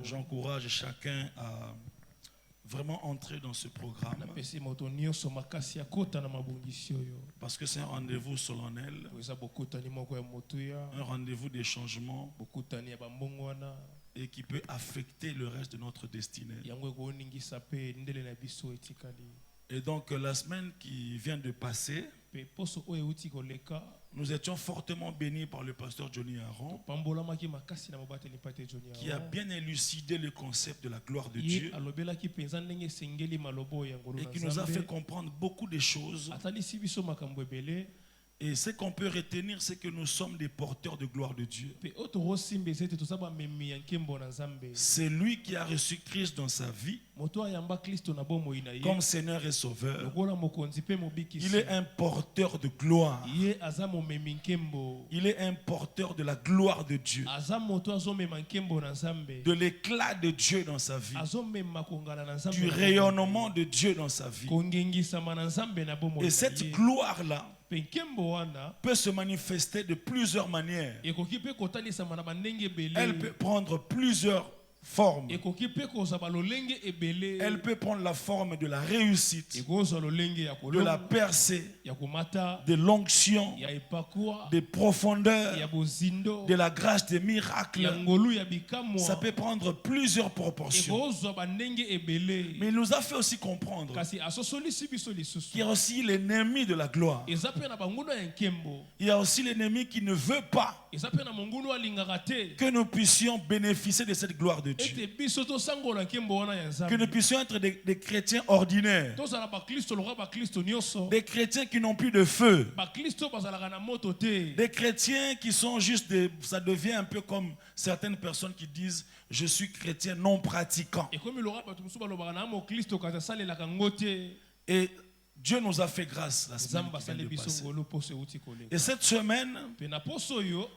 J'encourage chacun à vraiment entrer dans ce programme. Parce que c'est un rendez-vous solennel, un rendez-vous des changements et qui peut affecter le reste de notre destinée. Et donc la semaine qui vient de passer, nous étions fortement bénis par le pasteur Johnny Aaron, qui a bien élucidé le concept de la gloire de Dieu et qui nous a fait comprendre beaucoup de choses. Et ce qu'on peut retenir, c'est que nous sommes des porteurs de gloire de Dieu. C'est lui qui a reçu Christ dans sa vie comme Seigneur et Sauveur. Il est un porteur de gloire. Il est un porteur de la gloire de Dieu, de l'éclat de Dieu dans sa vie, du rayonnement de Dieu dans sa vie. Et cette gloire-là peut se manifester de plusieurs manières. Elle peut prendre plusieurs formes. Elle peut prendre la forme de la réussite, de la percée, de l'onction, des profondeurs, de la grâce des miracles. Ça peut prendre plusieurs proportions. Mais il nous a fait aussi comprendre qu'il y a aussi l'ennemi de la gloire. Il y a aussi l'ennemi qui ne veut pas que nous puissions bénéficier de cette gloire de Dieu. Que nous puissions être des chrétiens ordinaires, des chrétiens qui n'ont plus de feu, des chrétiens qui sont juste des... Ça devient un peu comme certaines personnes qui disent je suis chrétien non pratiquant. Et Dieu nous a fait grâce la semaine qui vient de passer. Et cette semaine,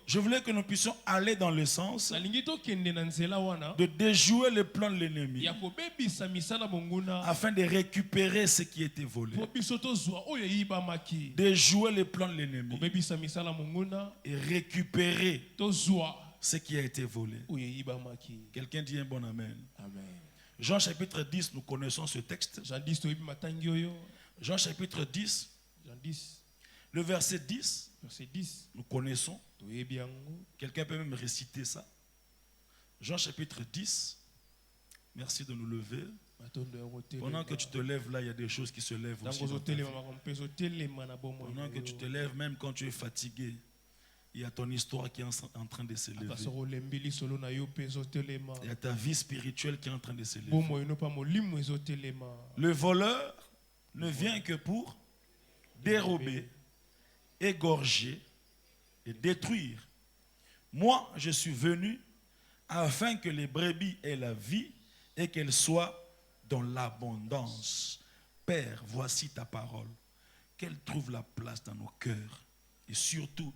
je voulais que nous puissions aller dans le sens de déjouer le plan de l'ennemi afin de récupérer ce qui était volé. Déjouer le plan de l'ennemi et récupérer ce qui a été volé. Quelqu'un dit un bon amen. Jean chapitre 10, nous connaissons ce texte. Jean chapitre 10, le verset 10, nous connaissons. Quelqu'un peut même réciter ça. Jean chapitre 10, merci de nous lever. Pendant que tu te lèves là, il y a des choses qui se lèvent aussi. Pendant que tu te lèves, même quand tu es fatigué, il y a ton histoire qui est en train de se lever. Il y a ta vie spirituelle qui est en train de se lever. Le voleur ne vient que pour dérober, égorger et détruire. Moi, je suis venu afin que les brebis aient la vie et qu'elles soient dans l'abondance. Père, voici ta parole. Qu'elle trouve la place dans nos cœurs et surtout,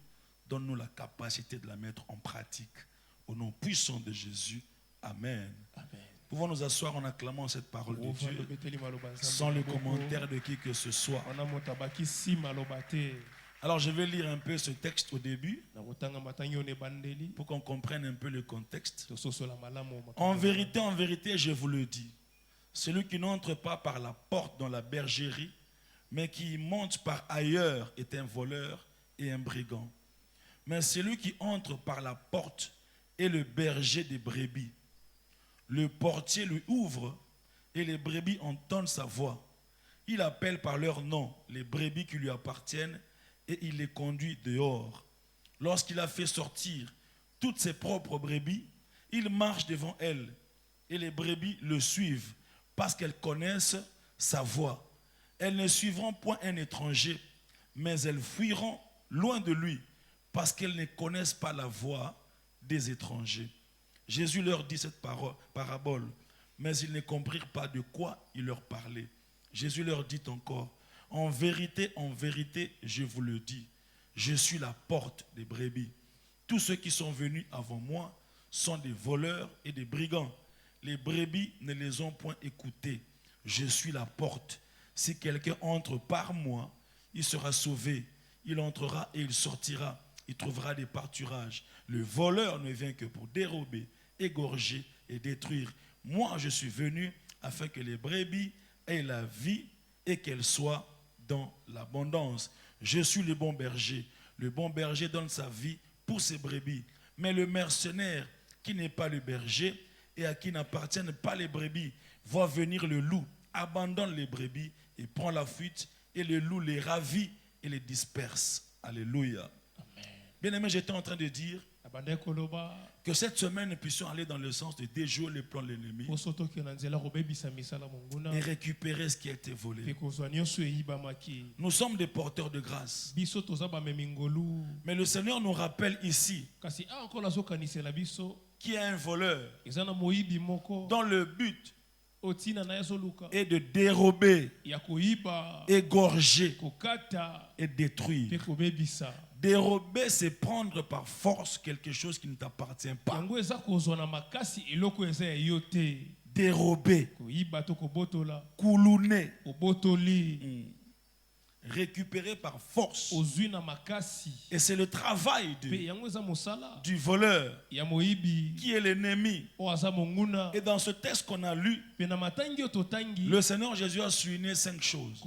donne-nous la capacité de la mettre en pratique. Au nom puissant de Jésus. Amen. Amen. Pouvons nous asseoir en acclamant cette parole de Dieu sans le commentaire de qui que ce soit. Alors je vais lire un peu ce texte au début pour qu'on comprenne un peu le contexte. En vérité, je vous le dis, celui qui n'entre pas par la porte dans la bergerie, mais qui monte par ailleurs est un voleur et un brigand. Mais celui qui entre par la porte est le berger des brebis. Le portier lui ouvre et les brebis entendent sa voix. Il appelle par leur nom les brebis qui lui appartiennent et il les conduit dehors. Lorsqu'il a fait sortir toutes ses propres brebis, il marche devant elles et les brebis le suivent parce qu'elles connaissent sa voix. Elles ne suivront point un étranger, mais elles fuiront loin de lui parce qu'elles ne connaissent pas la voix des étrangers. Jésus leur dit cette parabole, mais ils ne comprirent pas de quoi il leur parlait. Jésus leur dit encore, en vérité, je vous le dis, je suis la porte des brebis. Tous ceux qui sont venus avant moi sont des voleurs et des brigands. Les brebis ne les ont point écoutés. Je suis la porte. Si quelqu'un entre par moi, il sera sauvé. Il entrera et il sortira. Il trouvera des pâturages. Le voleur ne vient que pour dérober, égorger et détruire. Moi, je suis venu afin que les brebis aient la vie et qu'elles soient dans l'abondance. Je suis le bon berger. Le bon berger donne sa vie pour ses brebis. Mais le mercenaire qui n'est pas le berger et à qui n'appartiennent pas les brebis voit venir le loup, abandonne les brebis et prend la fuite, et le loup les ravit et les disperse. Alléluia. Bien-aimé, j'étais en train de dire que cette semaine, nous puissions aller dans le sens de déjouer les plans de l'ennemi et récupérer ce qui a été volé. Nous sommes des porteurs de grâce. Mais le Seigneur nous rappelle ici qu'il y a un voleur dont le but est de dérober, égorger et détruire. Dérober, c'est prendre par force quelque chose qui ne t'appartient pas. Dérober, coulouner, récupérer par force. Et c'est le travail du voleur qui est l'ennemi. Et dans ce texte qu'on a lu, le Seigneur Jésus a souligné 5 choses.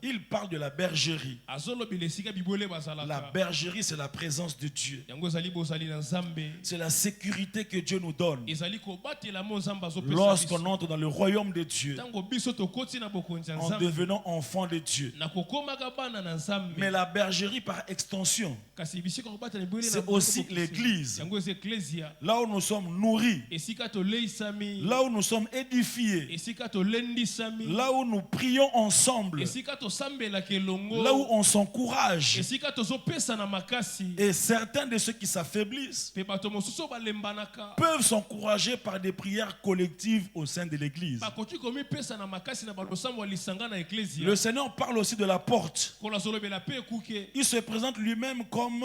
Il parle de la bergerie. La bergerie, c'est la présence de Dieu. C'est la sécurité que Dieu nous donne lorsqu'on entre dans le royaume de Dieu en devenant enfant de Dieu. Mais la bergerie par extension, c'est aussi l'église. Là où nous sommes nourris, là où nous sommes édifiés, là où nous prions ensemble, là où on s'encourage. Et certains de ceux qui s'affaiblissent peuvent s'encourager par des prières collectives au sein de l'église. Le Seigneur parle aussi de la porte. Il se présente lui-même comme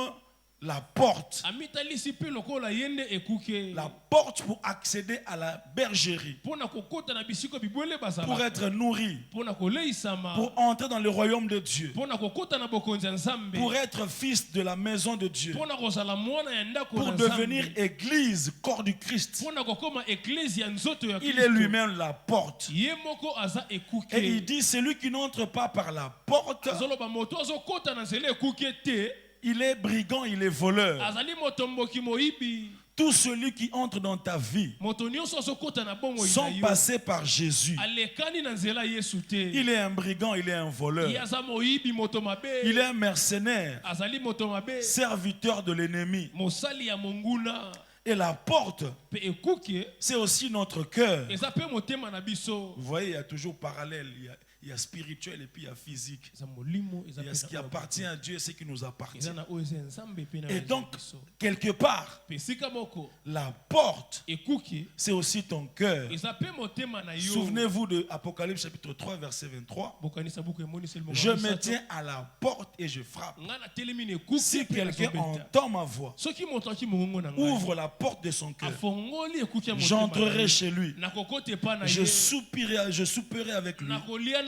la porte. La porte pour accéder à la bergerie. Pour être nourri. Pour entrer dans le royaume de Dieu. Pour être fils de la maison de Dieu. Pour devenir église, corps du Christ. Il est lui-même la porte. Et il dit, celui qui n'entre pas par la porte, il est brigand, il est voleur. Tout celui qui entre dans ta vie sans passer par Jésus, il est un brigand, il est un voleur. Il est un mercenaire, serviteur de l'ennemi. Et la porte, c'est aussi notre cœur. Vous voyez, il y a toujours parallèle. Il y a spirituel et puis il y a physique. Il y a ce qui appartient à Dieu et ce qui nous appartient. Et donc, quelque part, la porte, c'est aussi ton cœur. Souvenez-vous de Apocalypse chapitre 3, verset 23. Je me tiens à la porte et je frappe. Si quelqu'un entend ma voix, ouvre la porte de son cœur, j'entrerai chez lui. Je souperai avec lui.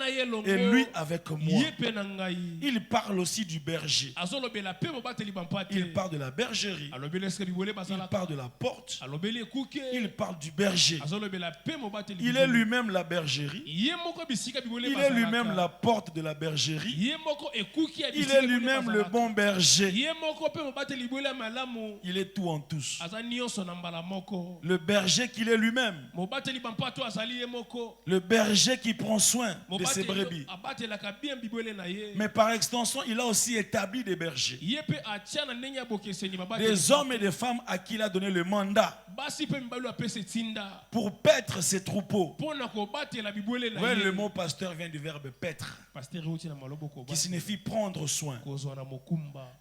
Et lui avec moi. Il parle aussi du berger. Il parle de la bergerie. Il parle de la porte. Il parle du berger. Il est lui-même la bergerie. Il est lui-même la porte de la bergerie. Il est lui-même le bon berger. Il est tout en tous. Le berger qu'il est lui-même. Le berger qui prend soin de ses brebis. Mais par extension, il a aussi établi des bergers. Des hommes et des femmes à qui il a donné le mandat pour paître ses troupeaux. Ouais, le mot pasteur vient du verbe paître, qui signifie prendre soin.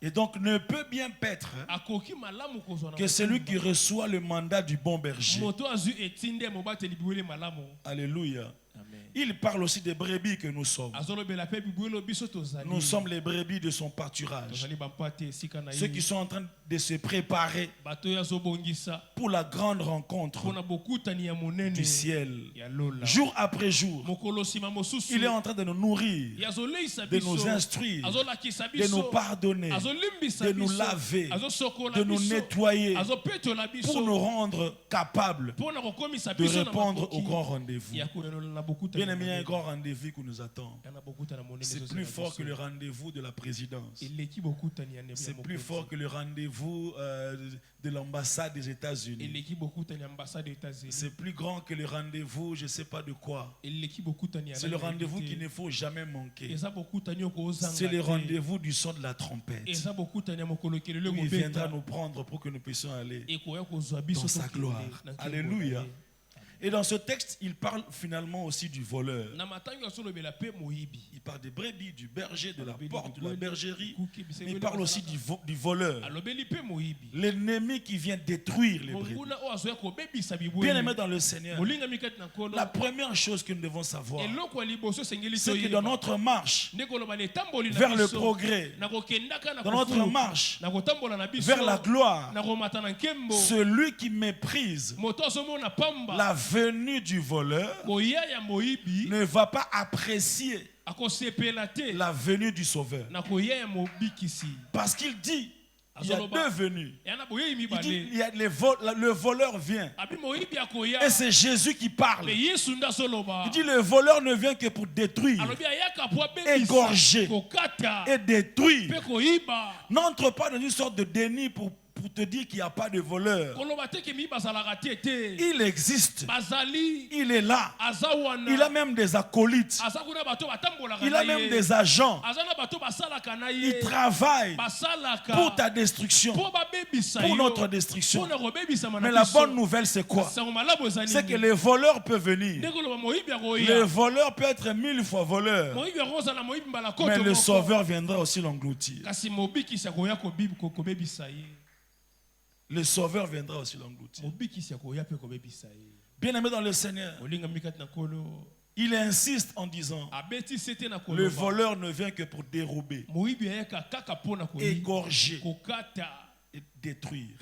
Et donc ne peut bien paître que celui qui reçoit le mandat du bon berger. Alléluia. Il parle aussi des brebis que nous sommes. Nous sommes les brebis de son pâturage. Ceux qui sont en train de se préparer pour la grande rencontre du ciel. Jour après jour, il est en train de nous nourrir, de nous instruire, de nous pardonner, de nous laver, de nous nettoyer, pour nous rendre capables de répondre au grand rendez-vous. Bien aimé, il y a un grand rendez-vous qui nous attend. C'est plus fort que le rendez-vous de la présidence. C'est plus fort que le rendez-vous de l'ambassade des États-Unis. C'est plus grand que le rendez-vous, je ne sais pas de quoi. C'est le rendez-vous qu'il ne faut jamais manquer. C'est le rendez-vous du son de la trompette. Où il viendra nous prendre pour que nous puissions aller dans sa gloire. Alléluia. Et dans ce texte, il parle finalement aussi du voleur. Il parle des brebis, du berger, de la porte, de la bergerie. Mais il parle aussi du voleur. L'ennemi qui vient détruire les brebis. Bien aimé dans le Seigneur, la première chose que nous devons savoir, c'est que dans notre marche vers le progrès, dans notre marche vers la gloire, celui qui méprise la venue du voleur ne va pas apprécier la venue du sauveur. Parce qu'il dit, il y a deux venues. Il dit, le voleur vient. Et c'est Jésus qui parle. Il dit, le voleur ne vient que pour détruire, égorger et détruire. N'entre pas dans une sorte de déni pour te dire qu'il n'y a pas de voleur. Il existe. Il est là. Il a même des acolytes. Il a même des agents. Il travaille pour ta destruction, pour notre destruction. Mais la bonne nouvelle, c'est quoi? C'est que le voleur peut venir. Le voleur peut être 1000 fois voleur. Mais le sauveur viendra aussi l'engloutir. Le sauveur viendra aussi l'engloutir. Bien aimé dans le Seigneur, il insiste en disant, le voleur ne vient que pour dérober, égorger et détruire.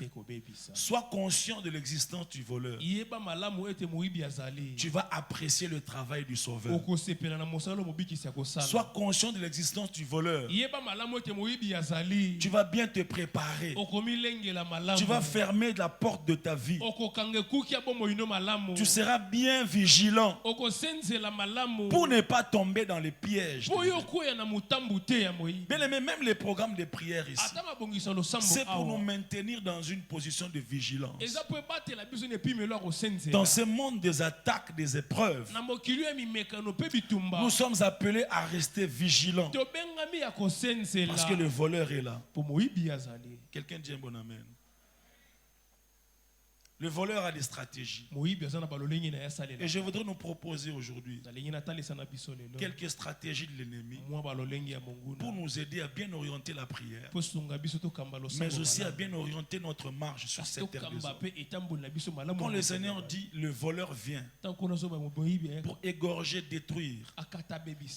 Sois conscient de l'existence du voleur. Tu vas apprécier le travail du sauveur. Sois conscient de l'existence du voleur. Tu vas bien te préparer. Tu vas fermer la porte de ta vie. Tu seras bien vigilant pour ne pas tomber dans les pièges. Bien aimé, même les programmes de prière ici, c'est pour nous maintenir dans une position de vigilance. Dans ce monde des attaques, des épreuves, nous sommes appelés à rester vigilants. Parce que le voleur est là. Quelqu'un dit un bon amen. Le voleur a des stratégies. Et je voudrais nous proposer aujourd'hui quelques stratégies de l'ennemi pour nous aider à bien orienter la prière, mais aussi à bien orienter notre marche sur cette terre des hommes. Quand le Seigneur dit le voleur vient pour égorger, détruire,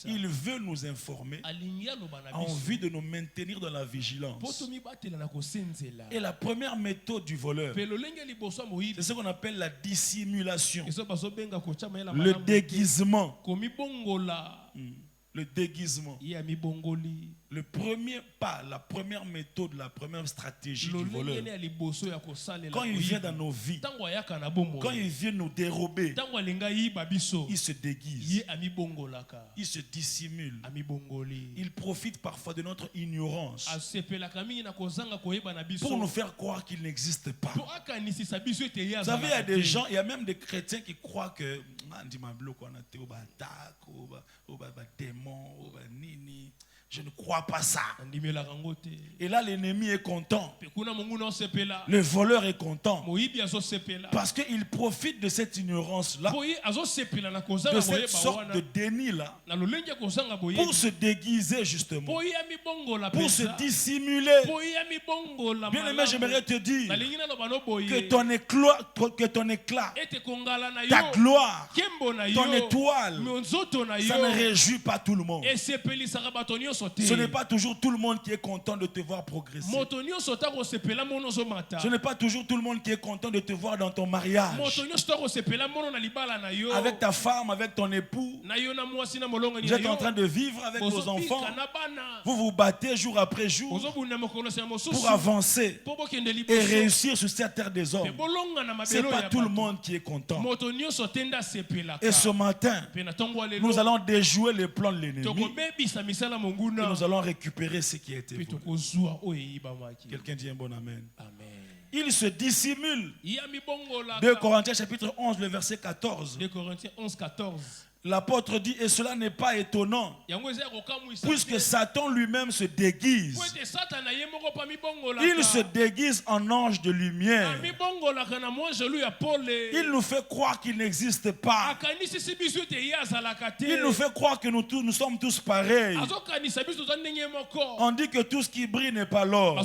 il veut nous informer en vue de nous maintenir dans la vigilance. Et la première méthode du voleur, c'est ce qu'on appelle la dissimulation, le déguisement. Le déguisement. Le premier pas, la première méthode, la première stratégie du voleur, quand il vient dans nos vies, quand il vient nous dérober, il se déguise, il se dissimule, il profite parfois de notre ignorance pour nous faire croire qu'il n'existe pas. Vous savez, il y a des gens, il y a même des chrétiens qui croient que je ne crois pas ça. Et là, l'ennemi est content. Le voleur est content. Parce qu'il profite de cette ignorance-là, de cette sorte de déni-là, pour se déguiser justement, pour se dissimuler. Bien aimé, j'aimerais te dire que ton éclat, ta gloire, ton étoile, ça ne réjouit pas tout le monde. Ce n'est pas toujours tout le monde qui est content de te voir progresser. Ce n'est pas toujours tout le monde qui est content de te voir dans ton mariage. Avec ta femme, avec ton époux. Vous êtes en train de vivre avec vos enfants. Vous vous battez jour après jour pour avancer et réussir sur cette terre des hommes. Ce n'est pas tout le monde qui est content. Et ce matin, nous allons déjouer les plans de l'ennemi. Et nous allons récupérer ce qui a été volé. Quelqu'un dit un bon amen. Il se dissimule. 2 Corinthiens chapitre 11, le verset 14. 2 Corinthiens 11, 14. L'apôtre dit, et cela n'est pas étonnant, puisque Satan lui-même se déguise. Il se déguise en ange de lumière. Il nous fait croire qu'il n'existe pas. Il nous fait croire que nous sommes tous pareils. On dit que tout ce qui brille n'est pas l'or.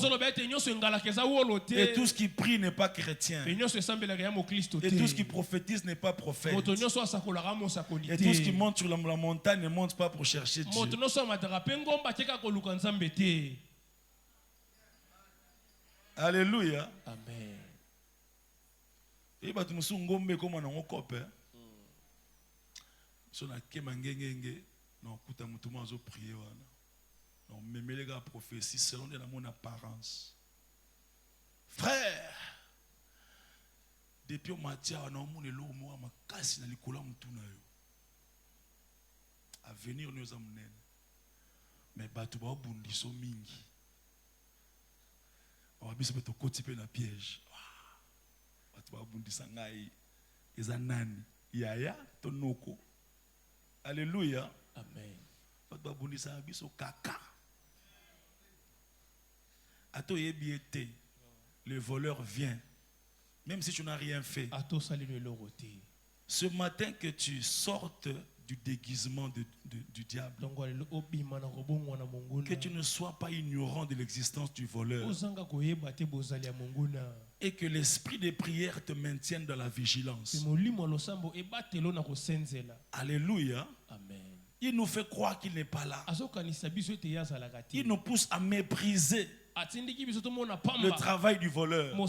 Et tout ce qui prie n'est pas chrétien. Et tout ce qui prophétise n'est pas prophète. Et tout ce qui monte sur la montagne ne monte pas pour chercher Dieu. Alléluia. Amen. Et bah tu me souviens ngombe comme on cope. So na kemangengenge na kuta mutu mazo prier wana. Non même les gars prophétie selon de mon apparence. Frère, depuis au matin on a mon elo mo makasi na likola mutu na yo. À venir nous amener. Mais batu ba bundiso mingi. On va bien se mettre au côté de la piège. Batu ba bundisa ngai ezanani. Yaya tonoko. Alléluia. Amen. Batu ba bundisa biso kaka. Ato yebiete. Le voleur vient. Même si tu n'as rien fait. Ce matin que tu sortes du déguisement du diable. Que tu ne sois pas ignorant de l'existence du voleur. Et que l'esprit de prière te maintienne dans la vigilance. Alléluia. Amen. Il nous fait croire qu'il n'est pas là. Il nous pousse à mépriser le travail du voleur. Il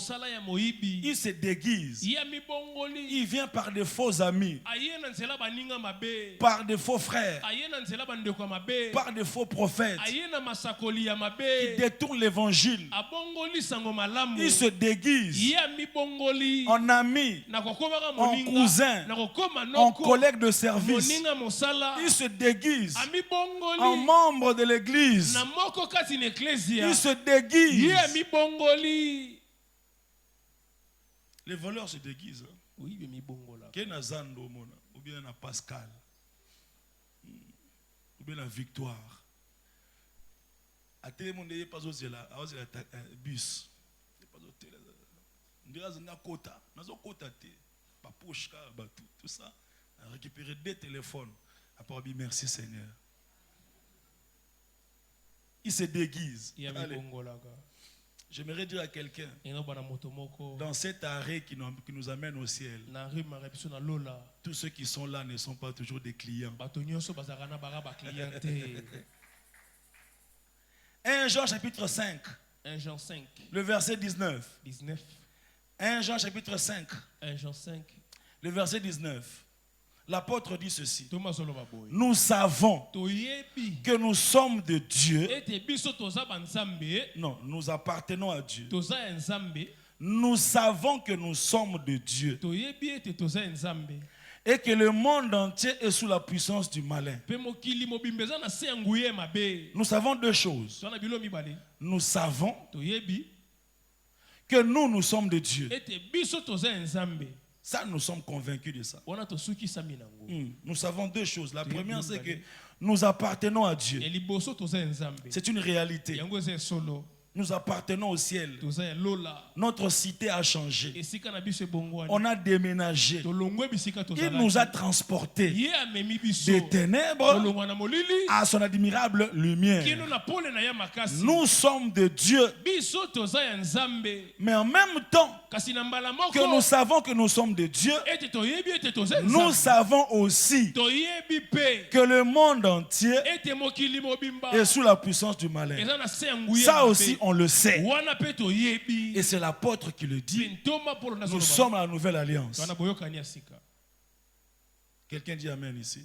se déguise. Il vient par de faux amis, par de faux frères, par de faux prophètes. Il détourne l'évangile. Il se déguise en ami, en cousin, en collègue de service. Il se déguise en membre de l'église. Il se déguise. Les voleurs se déguisent. Oui, mais ou bien na Pascal, ou bien la Victoire. À télé monde n'est pas aussi là, à la bus. Pas au télé. On dirait que na quota, nazo quota té, pas poche tout ça. Récupérer des téléphones. Après dire merci Seigneur. Il se déguise. J'aimerais dire à quelqu'un, dans cet arrêt qui nous amène au ciel, tous ceux qui sont là ne sont pas toujours des clients. 1 Jean chapitre 5, 1 Jean 5, le verset 19. 1 Jean chapitre 5, 1 Jean 5, le verset 19. L'apôtre dit ceci. Nous savons que nous sommes de Dieu. Non, nous appartenons à Dieu. Nous savons que nous sommes de Dieu. Et que le monde entier est sous la puissance du malin. Nous savons deux choses. Nous savons que nous sommes de Dieu. Ça, nous sommes convaincus de ça. Nous savons deux choses. La première, c'est que nous appartenons à Dieu. C'est une réalité. Nous appartenons au ciel. toza ya lola Notre cité a changé. esika na biso ebongwani On a déménagé. tolongwe bisika Il nous a tozalaki transportés ye amemi biso des ténèbres tolongwa na molili à son admirable lumière. kino na pole na ye makasi Nous sommes de Dieu, biso toza ya nzambe mais en même temps kasi na mbala que nous moko savons que nous sommes de Dieu, ete toyebi ete toza ya nous nzambe savons aussi toyebi mpe que le monde entier ete mokili mobimba est sous la puissance du malin. eza na se ya nguya Ça aussi, on le sait. wana mpe toyebi Et c'est l'apôtre qui le mpe dit. ntoma polo Nous nazoloba sommes à la nouvelle alliance. wana boyokani ya sika Quelqu'un dit Amen ici.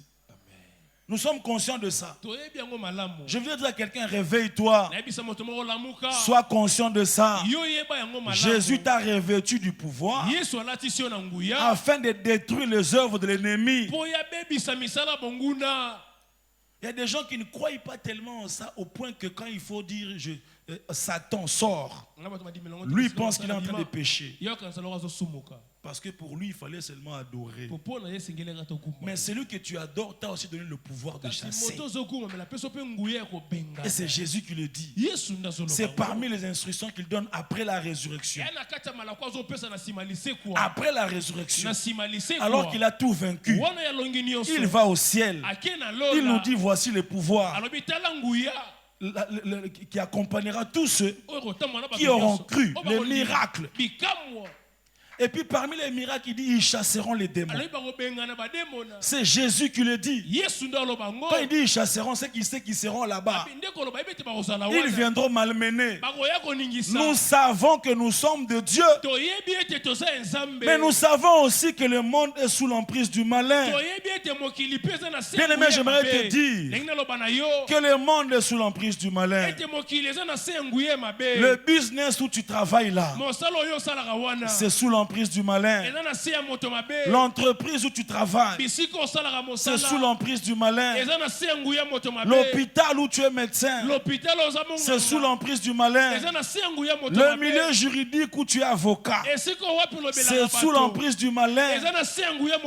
Nous sommes conscients de ça. toyebi yango malamu Je veux dire à quelqu'un, réveille-toi. nayebisa moto moko lamuka Sois conscient de ça. yo yeba yango malamu Jésus t'a revêtu du pouvoir yesu alatisi yo na nguya afin de détruire les œuvres de l'ennemi. mpo yabebisa misala bonguna. Il y a des gens qui ne croient pas tellement en ça au point que quand il faut dire Satan sort, lui pense qu'il est en train de pécher. Parce que pour lui, il fallait seulement adorer. Mais celui que tu adores t'a aussi donné le pouvoir de chasser. Et c'est Jésus qui le dit. C'est parmi les instructions qu'il donne après la résurrection. Après la résurrection, alors qu'il a tout vaincu, il va au ciel. Il nous dit, voici le pouvoir qui accompagnera tous ceux qui auront cru, les miracles. Et puis parmi les miracles, il dit, ils chasseront les démons. C'est Jésus qui le dit. Quand il dit ils chasseront, c'est qu'ils sait qu'ils seront là-bas. Ils viendront malmener. Nous savons que nous sommes de Dieu. Mais nous savons aussi que le monde est sous l'emprise du malin. Bien aimé, j'aimerais te dire que le monde est sous l'emprise du malin. Le business où tu travailles là, c'est sous l'emprise du malin. L'entreprise où tu travailles, c'est sous l'emprise du malin. L'hôpital où tu es médecin, c'est sous l'emprise du malin. Le milieu juridique où tu es avocat, c'est sous l'emprise du malin.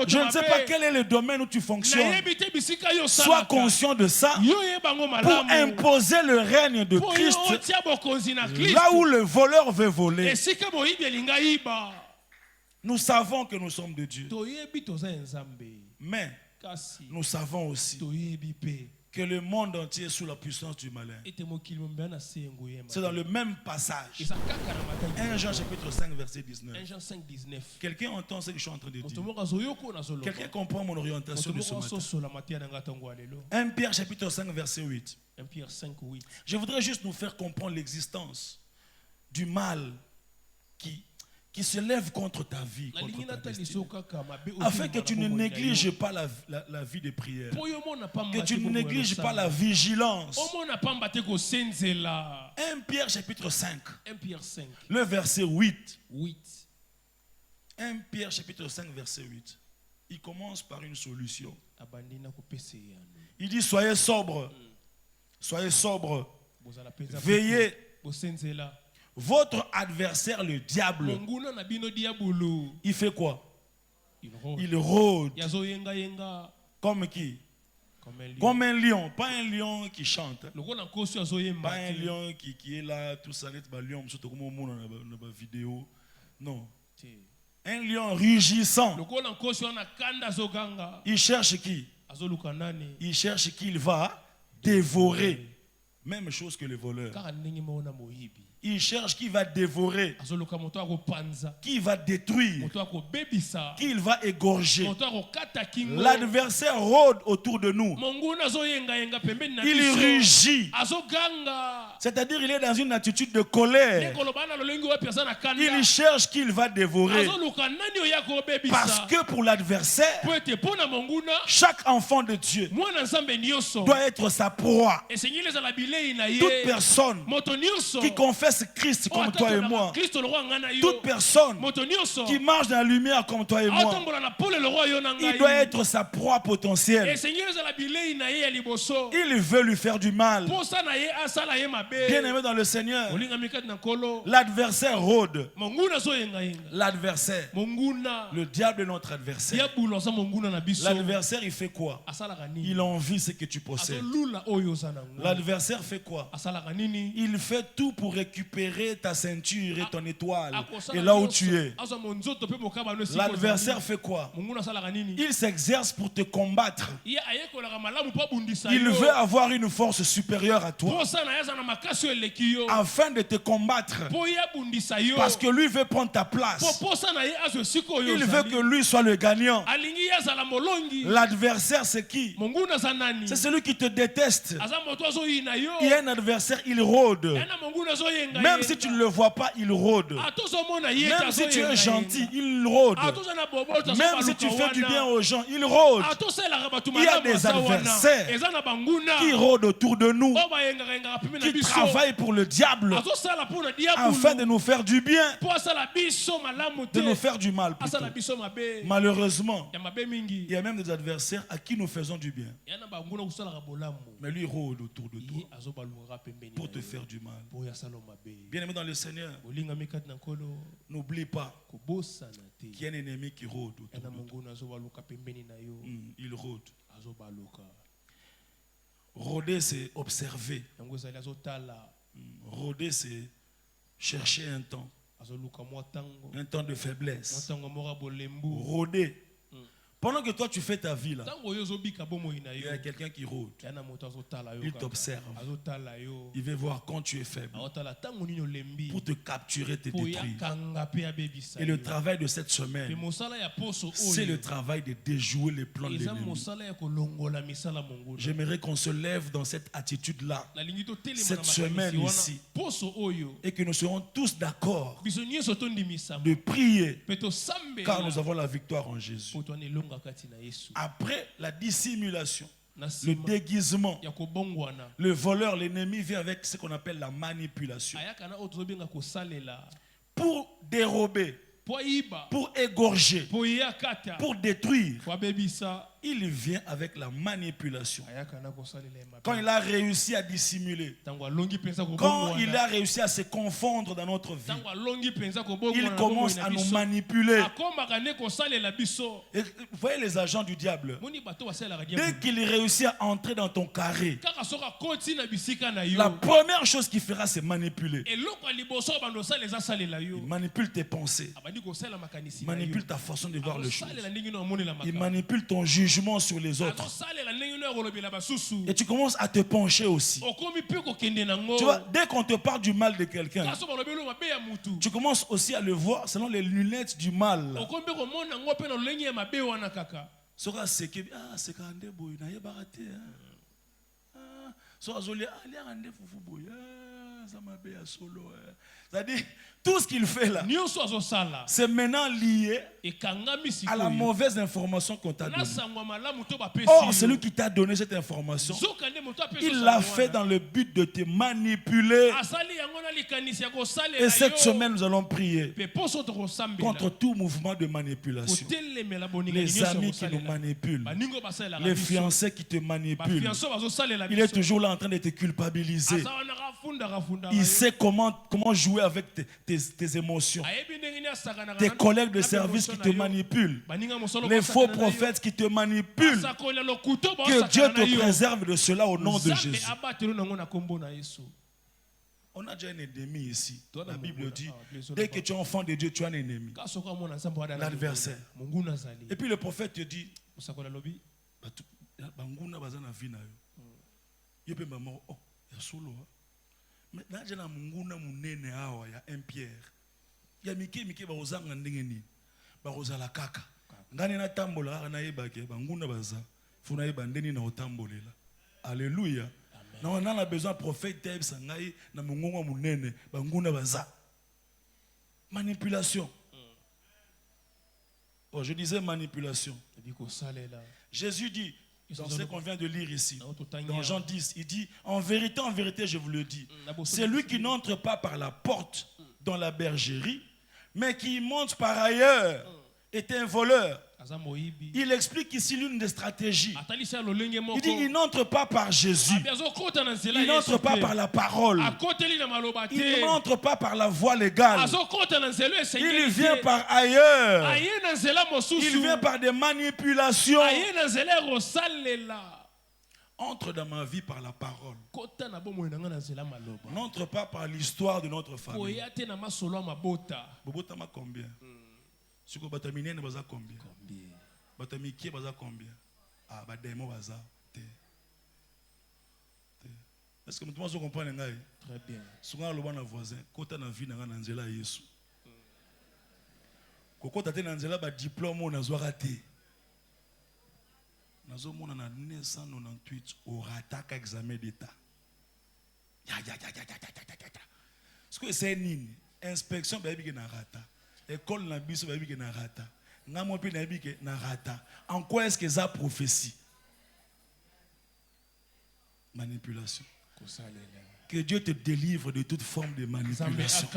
Je ne sais pas quel est le domaine où tu fonctionnes. Sois conscient de ça pour imposer le règne de Christ là où le voleur veut voler. Nous savons que nous sommes de Dieu. Mais nous savons aussi que le monde entier est sous la puissance du malin. C'est dans le même passage. 1 Jean chapitre 5 verset 19. Quelqu'un entend ce que je suis en train de dire? Quelqu'un comprend mon orientation de ce matin? 1 Pierre chapitre 5 verset 8. Je voudrais juste nous faire comprendre l'existence du mal qui se lève contre ta vie, contre ta destinée, afin que tu ne négliges pas la vie de prière, que tu ne négliges pas la vigilance. 1 Pierre chapitre 5, le verset 8. 1 Pierre chapitre 5 verset 8. Il commence par une solution. Il dit soyez sobres, veillez. Votre adversaire, le diable, il fait quoi? Il rôde. Comme qui? Comme un lion. Pas un lion qui chante. Pas un lion qui est là, tout ça, un lion, surtout comme on a une vidéo. Non. Un lion rugissant. Il cherche qui? Il cherche qui il va dévorer. Même chose que le voleur. Il cherche qui va dévorer, qui va détruire, qui il va égorger. L'adversaire rôde autour de nous. Il rugit. C'est-à-dire il est dans une attitude de colère. Il cherche qui il va dévorer. Parce que pour l'adversaire, chaque enfant de Dieu doit être sa proie. Toute personne qui confesse Christ comme toi et moi, toute personne qui marche dans la lumière comme toi et moi, il doit être sa proie potentielle. Il veut lui faire du mal. Bien aimé dans le Seigneur, l'adversaire rôde. L'adversaire, le diable est notre adversaire. L'adversaire, il fait quoi? Il envie ce que tu possèdes. L'adversaire fait quoi? Il fait tout pour récupérer récupérer ta ceinture et ton étoile et là où tu es. L'adversaire fait quoi? Il s'exerce pour te combattre. Il veut avoir une force supérieure à toi afin de te combattre, parce que lui veut prendre ta place. Il veut que lui soit le gagnant. L'adversaire, c'est qui? C'est celui qui te déteste. Il y a un adversaire, il rôde. Même si tu ne le vois pas, il rôde. Même si tu es gentil, il rôde. Même si tu fais du bien aux gens, il rôde. Il y a des adversaires qui rôdent autour de nous, qui travaillent pour le diable afin de nous faire du bien, de nous faire du mal plutôt. Malheureusement, il y a même des adversaires à qui nous faisons du bien, mais lui rôde autour de toi pour te faire du mal. Bien aimé dans le Seigneur, n'oublie pas qu'il y a un ennemi qui rôde autour de toi. Il rôde. Rôder, c'est observer. Rôder, c'est chercher un temps de faiblesse. Rôder. Pendant que toi tu fais ta vie là, il y a quelqu'un qui rôde. Il t'observe. Il veut voir quand tu es faible pour te capturer, te détruire. Et le travail de cette semaine, c'est le travail de déjouer les plans de l'ennemi. J'aimerais qu'on se lève dans cette attitude-là cette semaine ici, et que nous serons tous d'accord de prier, car nous avons la victoire en Jésus. Après la dissimulation, le déguisement, le voleur, l'ennemi vient avec ce qu'on appelle la manipulation. Pour dérober, pour égorger, pour détruire, il vient avec la manipulation. Quand il a réussi à dissimuler, quand il a réussi à se confondre dans notre vie, il commence à nous manipuler. Et vous voyez les agents du diable, dès qu'il réussit à entrer dans ton carré, la première chose qu'il fera, c'est manipuler. Il manipule tes pensées, il manipule ta façon de voir les choses, il manipule ton jugement sur les autres. Et tu commences à te pencher aussi. Tu vois, dès qu'on te parle du mal de quelqu'un, tu commences aussi à le voir selon les lunettes du mal. C'est-à-dire, tout ce qu'il fait là, c'est maintenant lié à la mauvaise information qu'on t'a donnée. Or, celui qui t'a donné cette information, il l'a fait dans le but de te manipuler. Et cette semaine, nous allons prier contre tout mouvement de manipulation. Les amis qui nous manipulent, les fiancés qui te manipulent. Il est toujours là en train de te culpabiliser. Il sait comment jouer avec tes émotions. Tes collègues de service qui te manipulent. Les faux prophètes qui te manipulent. Que Dieu te préserve de cela au nom de Jésus. On a déjà un ennemi ici. La Bible dit, dès que tu es enfant de Dieu, tu as un ennemi. L'adversaire. Et puis le prophète te dit, maintenant j'ai na munguna munene awa ya un Pierre ya mike bazanga ndenge nini bazala kaka ngani na tambola kaka na yebake banguna baza funa yeba ndeni na otambolela. Alléluia. Na on a besoin prophète tebe sangai na mungungwa munene banguna baza. Manipulation. Oh, je disais manipulation. Jésus dit dans ce qu'on vient de lire ici, dans Jean 10, il dit, en vérité, je vous le dis, c'est lui qui n'entre pas par la porte dans la bergerie, mais qui monte par ailleurs, est un voleur. Il explique ici l'une des stratégies. Il dit, il n'entre pas par Jésus. Il n'entre pas par la parole. Il n'entre pas par la voie légale. Il vient par ailleurs. Il vient par des manipulations. Entre dans ma vie par la parole. N'entre pas par l'histoire de notre famille. Bobota ma combien? Si vous avez combien? Batamikie baza combien? Ah, bademo baza. Est-ce que vous comprenez? Très bien. Souvent le bon voisin, kota na vie na nzela Yesu. Kokota te na nzela ba diplôme on azwa raté. Nazo mona na 1998 au rataka examen d'état. Ce que c'est nini? Inspection ba biké na rata. École na biso ba biké na rata. Ngamo pe na biké na rata. En quoi est-ce que ça prophétie? Manipulation. Que Dieu te délivre de toute forme de manipulation.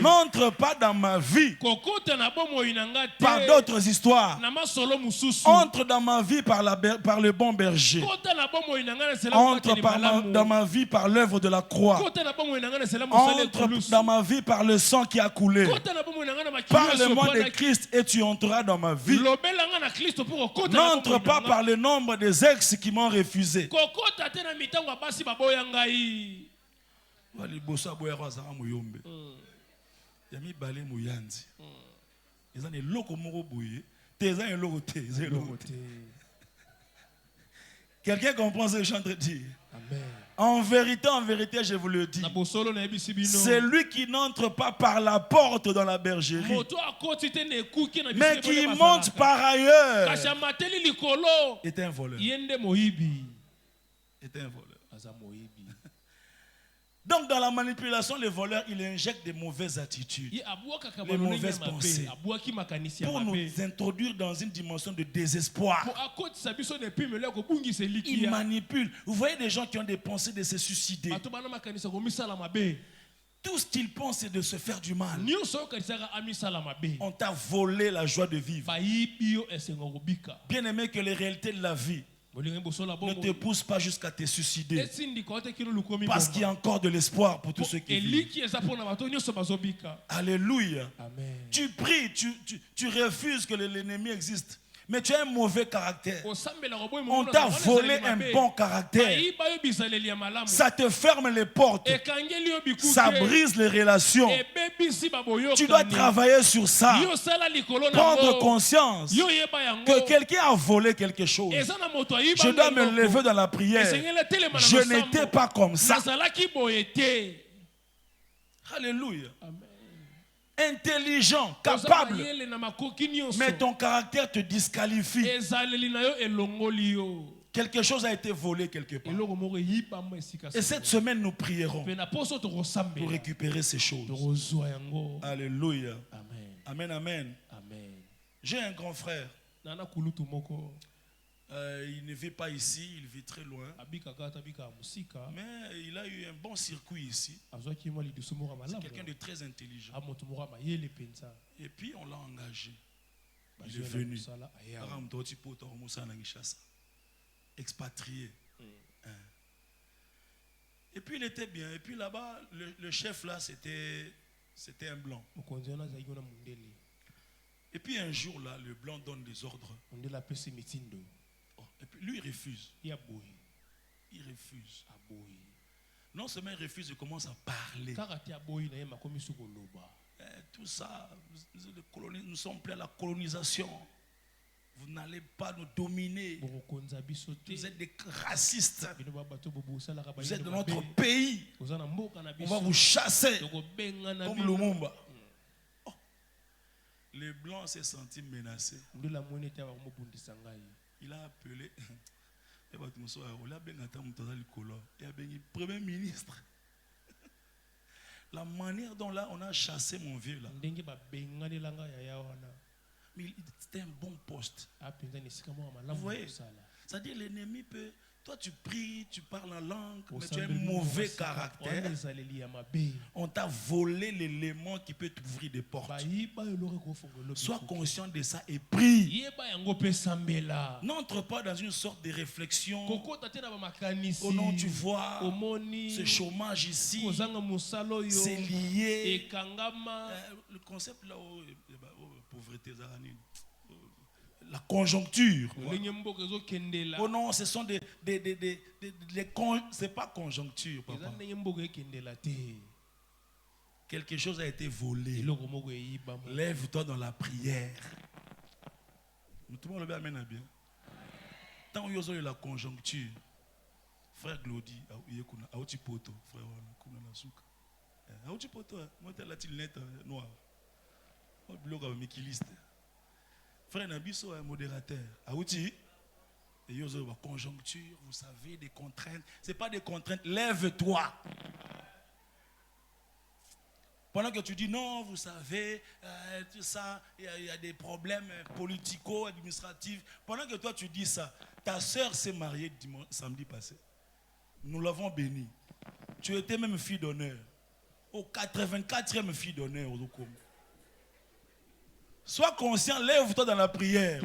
N'entre pas dans ma vie par d'autres histoires. Entre dans ma vie par le bon berger. Entre dans ma vie par l'œuvre de la croix. Entre dans ma vie par le sang qui a coulé. Parle-moi de Christ et tu entreras dans ma vie. N'entre pas par le nombre des ex qui m'ont refusé. Liboso aboya kwazaka muyombe ya mibale muyanzi eza ne loko moko boye te eza ne loko te eza loko te. Quelqu'un comprend ce que je suis en train de dire? Amen. En vérité, je vous le dis, celui qui n'entre pas par la porte dans la bergerie, mais qui monte par ailleurs, est un voleur. Est un voleur. Donc dans la manipulation, le voleur, il injecte des mauvaises attitudes, des mauvaises pensées, pour nous introduire dans une dimension de désespoir. Il manipule. Vous voyez des gens qui ont des pensées de se suicider. Tout ce qu'ils pensent, c'est de se faire du mal. On t'a volé la joie de vivre. Bien aimé, que les réalités de la vie ne te pousse pas jusqu'à te suicider, parce qu'il y a encore de l'espoir pour tous ceux qui vivent. Alléluia. Amen. Tu pries, tu refuses que l'ennemi existe, mais tu as un mauvais caractère. On t'a volé un bon caractère. Ça te ferme les portes. Ça brise les relations. Tu dois travailler sur ça. Prendre conscience que quelqu'un a volé quelque chose. Je dois me lever dans la prière. Je n'étais pas comme ça. Alléluia. Amen. Intelligent, capable, mais ton caractère te disqualifie. Quelque chose a été volé quelque part. Et cette semaine, nous prierons pour récupérer ces choses. Alléluia. Amen, amen. J'ai un grand frère. Il ne vit pas ici, il vit très loin. Mais il a eu un bon circuit ici. C'est quelqu'un de très intelligent. Et puis on l'a engagé. Il est venu. Expatrié. Et puis il était bien. Et puis là-bas, le chef là, c'était un blanc. Et puis un jour là, le blanc donne des ordres. Et puis lui, il refuse. Il refuse. Non seulement il refuse, il commence à parler. Tout ça, nous sommes prêts à la colonisation. Vous n'allez pas nous dominer. Vous êtes des racistes. Vous êtes de notre pays. On va vous chasser comme Lumumba. Oh. Le blanc s'est senti menacé. Il a appelé Premier ministre. La manière dont là on a chassé mon vieux là. Mais c'était un bon poste. Vous voyez, c'est-à-dire l'ennemi peut. Toi tu pries, tu parles en langue, mais tu as un mauvais caractère. On t'a volé l'élément qui peut t'ouvrir des portes. Sois conscient de ça et prie. N'entre pas dans une sorte de réflexion. Oh non, tu vois, ce chômage ici, c'est lié. Le concept là, pauvreté, la conjoncture. Oh non, ce sont c'est pas conjoncture, papa. Quelque chose a été volé. Lève-toi dans la prière. Tout le monde le amène bien. Tant que vous avez la conjoncture, frère Glody, aouti poto, frère Kunanasuka. Aouti poto, moi t'es la tilnette noire. Moi blog avec Mikiliste. Frère Nabiso est modérateur. Aouti, et vous avez la conjoncture, vous savez, des contraintes. C'est pas des contraintes, lève-toi. Pendant que tu dis non, vous savez, tout ça, il y a des problèmes politico-administratifs. Pendant que toi tu dis ça, ta soeur s'est mariée samedi passé. Nous l'avons bénie. Tu étais même fille d'honneur. Au 84e fille d'honneur. Sois conscient, lève-toi dans la prière.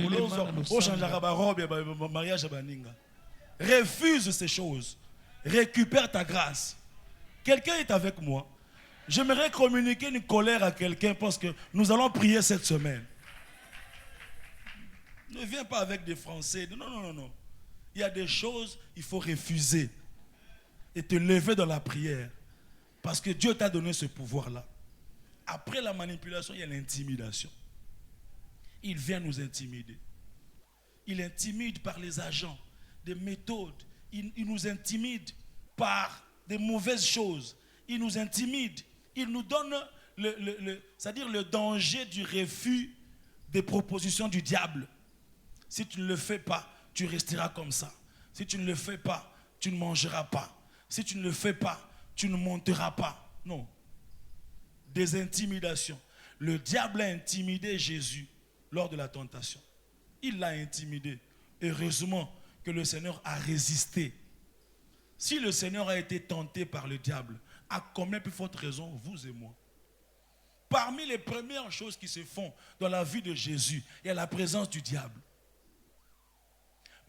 Refuse ces choses. Récupère ta grâce. Quelqu'un est avec moi. J'aimerais communiquer une colère à quelqu'un parce que nous allons prier cette semaine. Ne viens pas avec des Français. Non, non, non, non. Il y a des choses, il faut refuser. Et te lever dans la prière. Parce que Dieu t'a donné ce pouvoir-là. Après la manipulation, il y a l'intimidation. Il vient nous intimider. Il intimide par les agents, des méthodes. Il nous intimide par des mauvaises choses. Il nous intimide. Il nous donne c'est-à-dire le danger du refus des propositions du diable. Si tu ne le fais pas, tu resteras comme ça. Si tu ne le fais pas, tu ne mangeras pas. Si tu ne le fais pas, tu ne monteras pas. Non. Des intimidations. Le diable a intimidé Jésus lors de la tentation. Il l'a intimidé. Heureusement que le Seigneur a résisté. Si le Seigneur a été tenté par le diable, à combien plus forte raison, vous et moi? Parmi les premières choses qui se font dans la vie de Jésus, il y a la présence du diable.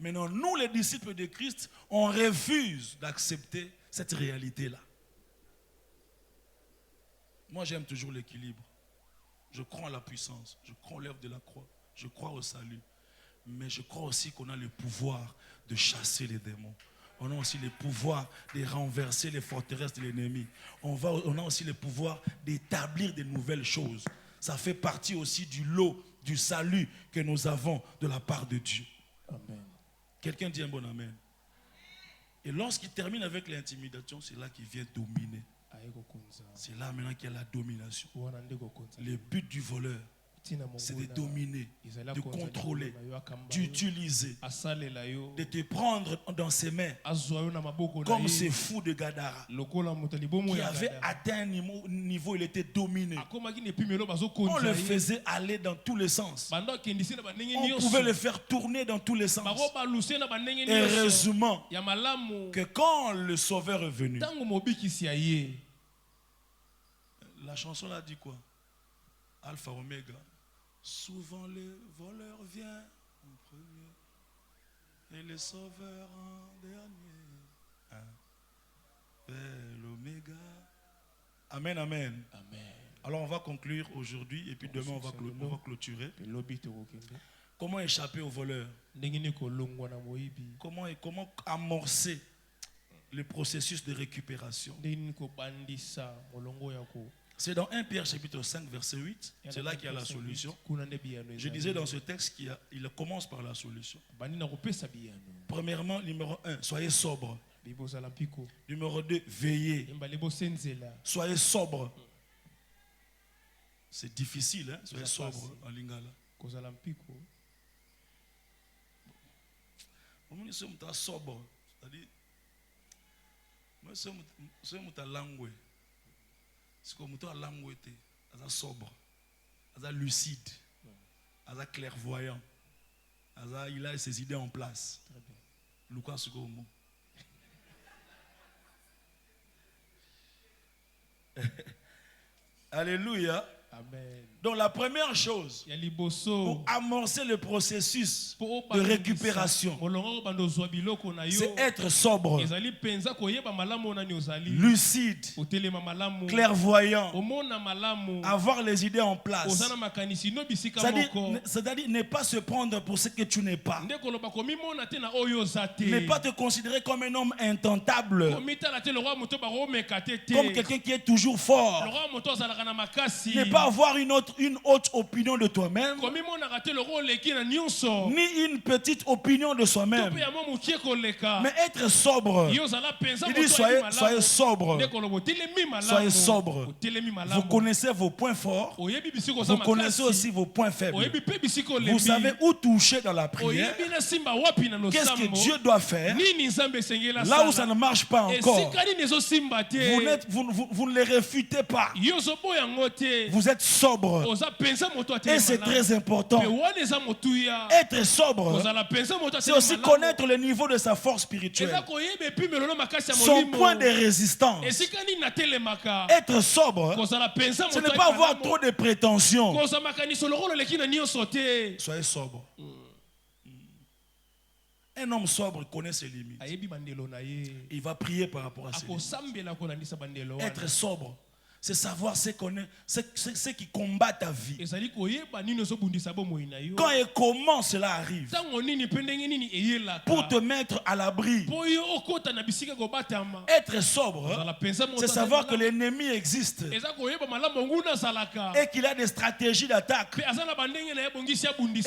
Maintenant, nous, les disciples de Christ, on refuse d'accepter cette réalité-là. Moi, j'aime toujours l'équilibre. Je crois en la puissance, je crois en l'œuvre de la croix, je crois au salut. Mais je crois aussi qu'on a le pouvoir de chasser les démons. On a aussi le pouvoir de renverser les forteresses de l'ennemi. On a aussi le pouvoir d'établir de nouvelles choses. Ça fait partie aussi du lot, du salut que nous avons de la part de Dieu. Amen. Quelqu'un dit un bon amen. Et lorsqu'il termine avec l'intimidation, c'est là qu'il vient dominer. C'est là maintenant qu'il y a la domination. Le but du voleur, c'est de dominer, de contrôler, d'utiliser, de te prendre dans ses mains, comme ce fou de Gadara, qui avait atteint un niveau, il était dominé. On le faisait aller dans tous les sens. On pouvait le faire tourner dans tous les sens. Et heureusement que quand le Sauveur est venu, la chanson là dit quoi? Alpha Omega. Souvent le voleur vient en premier et le sauveur en dernier. L'Oméga. Amen, amen. Amen. Alors on va conclure aujourd'hui et puis demain on va clôturer. Comment échapper au voleur? Comment amorcer le processus de récupération? C'est dans 1 Pierre chapitre 5 verset 8. C'est là qu'il y a la solution. Je disais dans ce texte qu'il commence par la solution. Premièrement, numéro 1, soyez sobre. Numéro 2, veillez. Soyez sobre. C'est difficile, hein? Soyez sobre en lingala. Nous sommes sobre. C'est-à-dire, nous sommes langue. C'est comme toi, langue était, sobre, lucide, clairvoyant, il a ses idées en place. Lucas Sugomo. Alléluia. Amen. Donc la première chose, pour amorcer le processus de récupération, c'est être sobre, lucide, clairvoyant, avoir les idées en place. C'est-à-dire ne pas se prendre pour ce que tu n'es pas. Ne pas te considérer comme un homme intentable, comme quelqu'un qui est toujours fort. Ne pas avoir une haute opinion de toi-même, ni une petite opinion de soi-même, mais être sobre. Il dit soyez sobre. Soyez sobre. Vous connaissez vos points forts, vous connaissez aussi vos points faibles. Vous savez où toucher dans la prière. Qu'est-ce que Dieu doit faire là où ça ne marche pas encore. Vous ne les réfutez pas. Vous êtes sobre. Et c'est très important. Être sobre, c'est aussi connaître le niveau de sa force spirituelle, son point de résistance. Être sobre, ce n'est pas avoir trop de prétentions. Soyez sobre. Un homme sobre connaît ses limites. Il va prier par rapport à ses limites. Être sobre, c'est savoir ce qui combat ta vie. Quand et comment cela arrive, pour te mettre à l'abri. Être sobre, c'est savoir que l'ennemi existe et qu'il a des stratégies d'attaque. Et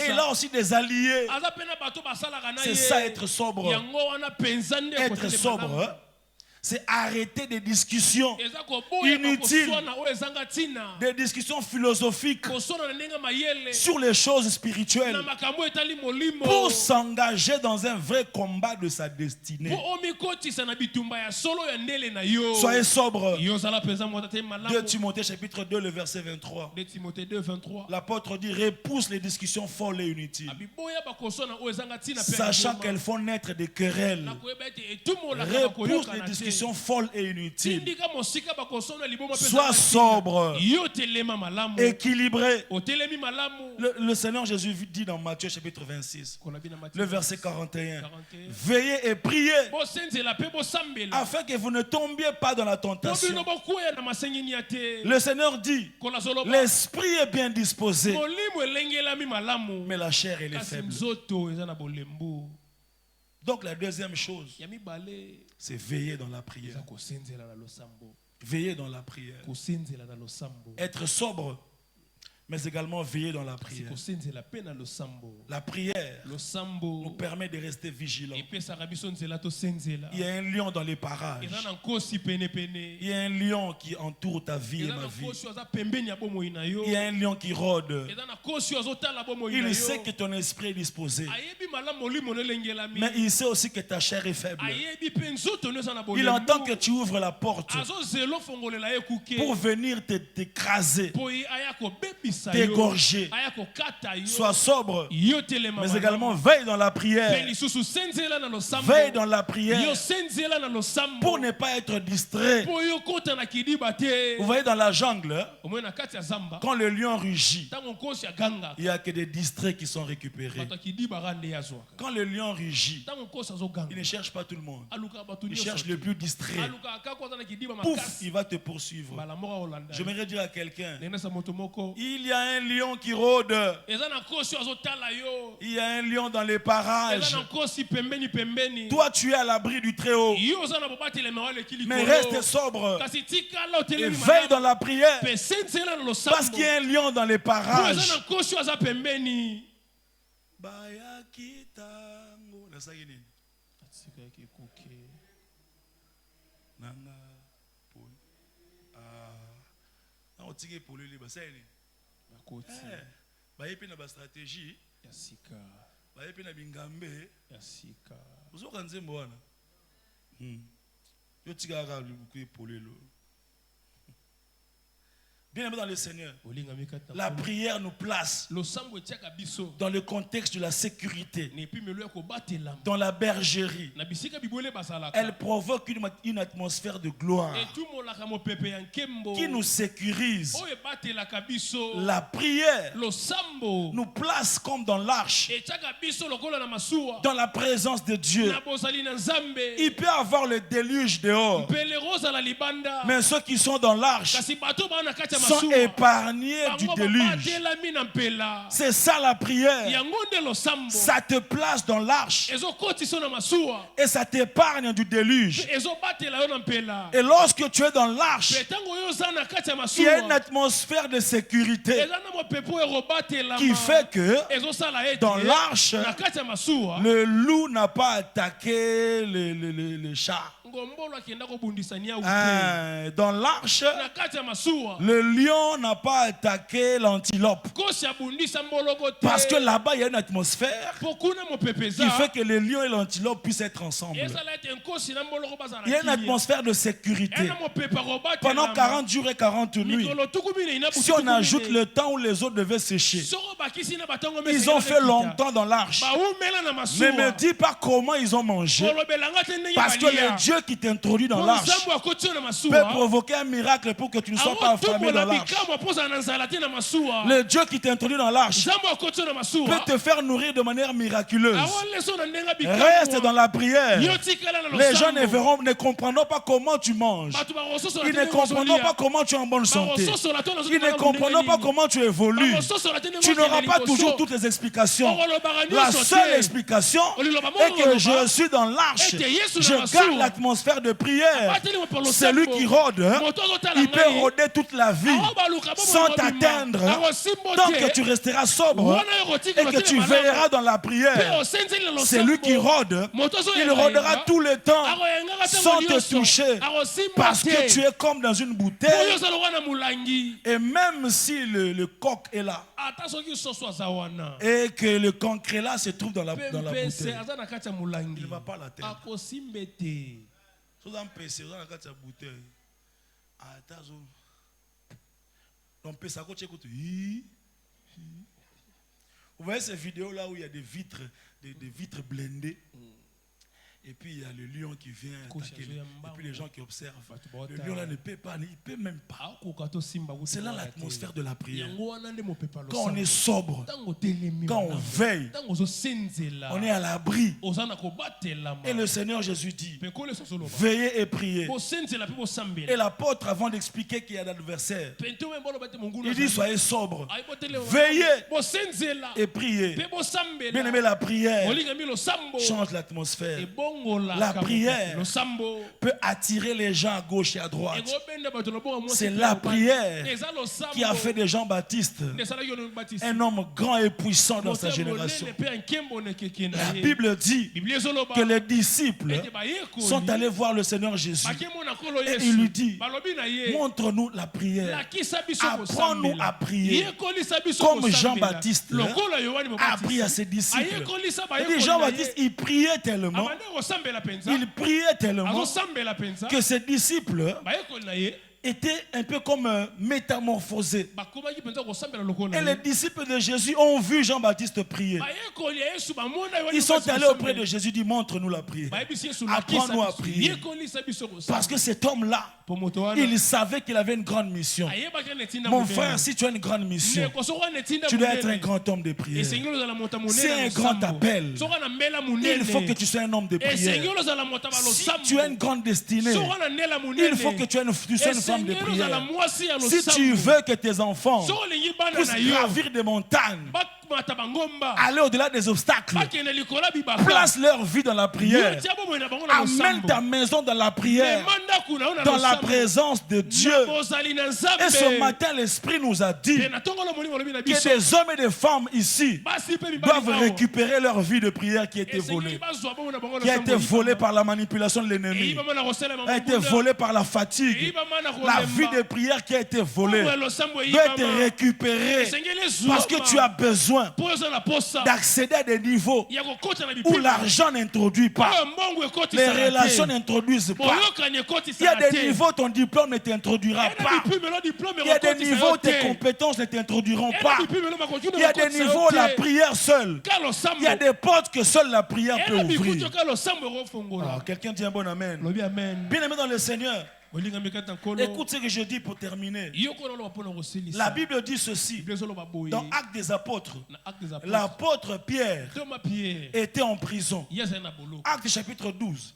il a aussi des alliés. C'est ça être sobre. Être sobre, c'est arrêter des discussions inutiles, des discussions philosophiques sur les choses spirituelles, pour s'engager dans un vrai combat de sa destinée. Soyez sobre. 2 Timothée chapitre 2, le verset 23. L'apôtre dit: repousse les discussions folles et inutiles, sachant qu'elles font naître des querelles. Repousse les discussions folles et inutiles. Sois sobre, équilibré. Le Seigneur Jésus dit dans Matthieu chapitre 26, le verset 41, veillez et priez afin que vous ne tombiez pas dans la tentation. Le Seigneur dit: l'esprit est bien disposé, mais la chair elle est faible. Donc la deuxième chose, c'est veiller dans la prière. Veiller dans la prière. Être sobre, mais également veiller dans la prière. La prière nous permet de rester vigilants. Il y a un lion dans les parages. Il y a un lion qui entoure ta vie et ma vie. Il y a un lion qui rôde. Il sait que ton esprit est disposé, mais il sait aussi que ta chair est faible. Il entend que tu ouvres la porte pour venir t'écraser, t'égorger. Sois sobre, mais également veille dans la prière. Veille dans la prière pour ne pas être distrait. Vous voyez, dans la jungle, quand le lion rugit, il n'y a que des distraits qui sont récupérés. Quand le lion rugit, il ne cherche pas tout le monde. Il cherche le plus distrait. Pouf, il va te poursuivre. J'aimerais dire à quelqu'un: il y a un lion qui rôde. Il y a un lion dans les parages. Toi, tu es à l'abri du Très-Haut, mais reste sobre et veille dans la prière, parce qu'il y a un lion dans les parages. Bayepi na ba stratégie ya sika, bayepi na bingambe ya sika. Uzoka nzembo wana yo tika ka lubuku epolelo. Bien aimé dans le Seigneur, la prière nous place dans le contexte de la sécurité, dans la bergerie. Elle provoque une atmosphère de gloire qui nous sécurise. La prière nous place comme dans l'arche, dans la présence de Dieu. Il peut y avoir le déluge dehors, mais ceux qui sont dans l'arche sont épargnés du déluge. C'est ça la prière. Ça te place dans l'arche et ça t'épargne du déluge. Et lorsque tu es dans l'arche, il y a une atmosphère de sécurité qui fait que dans l'arche, le loup n'a pas attaqué le chat. Dans l'arche, le lion n'a pas attaqué l'antilope. Parce que là-bas, il y a une atmosphère qui fait que le lion et l'antilope puissent être ensemble. Il y a une atmosphère de sécurité. Pendant 40 jours et 40 nuits, si on ajoute le temps où les eaux devaient sécher, ils ont fait longtemps dans l'arche. Ne me dis pas comment ils ont mangé. Parce que le Dieu qui t'introduit dans l'arche peut provoquer un miracle pour que tu ne sois pas affamé dans l'arche. Le Dieu qui t'introduit dans l'arche peut te faire nourrir de manière miraculeuse. Reste dans la prière. Les gens ne comprendront pas comment tu manges. Ils ne comprendront pas comment tu es en bonne santé. Ils ne comprendront pas comment tu évolues. Tu n'auras pas toujours toutes les explications. La seule explication est que je suis dans l'arche. Je garde l'atmosphère de prière. Celui qui rôde, il peut rôder toute la vie sans t'atteindre tant que tu resteras sobre et que tu veilleras dans la prière. Celui qui rôde, il rôdera tout le temps sans te toucher parce que tu es comme dans une bouteille. Et même si le coq est là et que le concret là se trouve dans la bouteille, il ne va pas l'atteindre. Vous voyez ces vidéos là où il y a des vitres blindées. Et puis il y a le lion qui vient attaquer, et puis les gens qui observent. Le lion là ne peut pas, il ne peut même pas. C'est là l'atmosphère de la prière. Quand on est sobre, quand on veille, on est à l'abri. Et le Seigneur Jésus dit, veillez et priez. Et l'apôtre, avant d'expliquer qu'il y a l'adversaire, il dit, soyez sobre, veillez et priez. Bien aimé, la prière change l'atmosphère. La prière peut attirer les gens à gauche et à droite. C'est la prière qui a fait de Jean-Baptiste un homme grand et puissant dans sa génération. La Bible dit que les disciples sont allés voir le Seigneur Jésus et il lui dit, montre-nous la prière, apprends-nous à prier comme Jean-Baptiste a appris à ses disciples. Et Jean-Baptiste, il priait tellement, que ses disciples étaient un peu comme métamorphosés. Et les disciples de Jésus ont vu Jean-Baptiste prier. Ils sont allés auprès de Jésus, dit, montre-nous la prière, apprends-nous à prier. Parce que cet homme-là, il savait qu'il avait une grande mission. Mon frère, si tu as une grande mission, tu dois être un grand homme de prière. C'est un grand appel. Il faut que tu sois un homme de prière. Si tu as une grande destinée, il faut que tu sois une femme de prière. Si tu veux que tes enfants puissent gravir des montagnes, aller au-delà des obstacles, place leur vie dans la prière, amène ta maison dans la prière, dans la présence de Dieu. Et ce matin, l'Esprit nous a dit que des hommes et des femmes ici doivent récupérer leur vie de prière qui a été volée, par la manipulation de l'ennemi, a été volée par la fatigue. La vie de prière qui a été volée doit être récupérée parce que tu as besoin besoin d'accéder à des niveaux où l'argent n'introduit pas, les relations n'introduisent pas. Il y a des niveaux où ton diplôme ne t'introduira pas. Il y a des niveaux où tes compétences ne t'introduiront pas. Il y a des niveaux où la prière seule. Il y a des portes que seule la prière peut ouvrir. Alors, quelqu'un dit un bon amen. Bien aimé dans le Seigneur. Écoute ce que je dis pour terminer. La Bible dit ceci dans Actes des Apôtres. L'apôtre Pierre était en prison. Actes chapitre 12.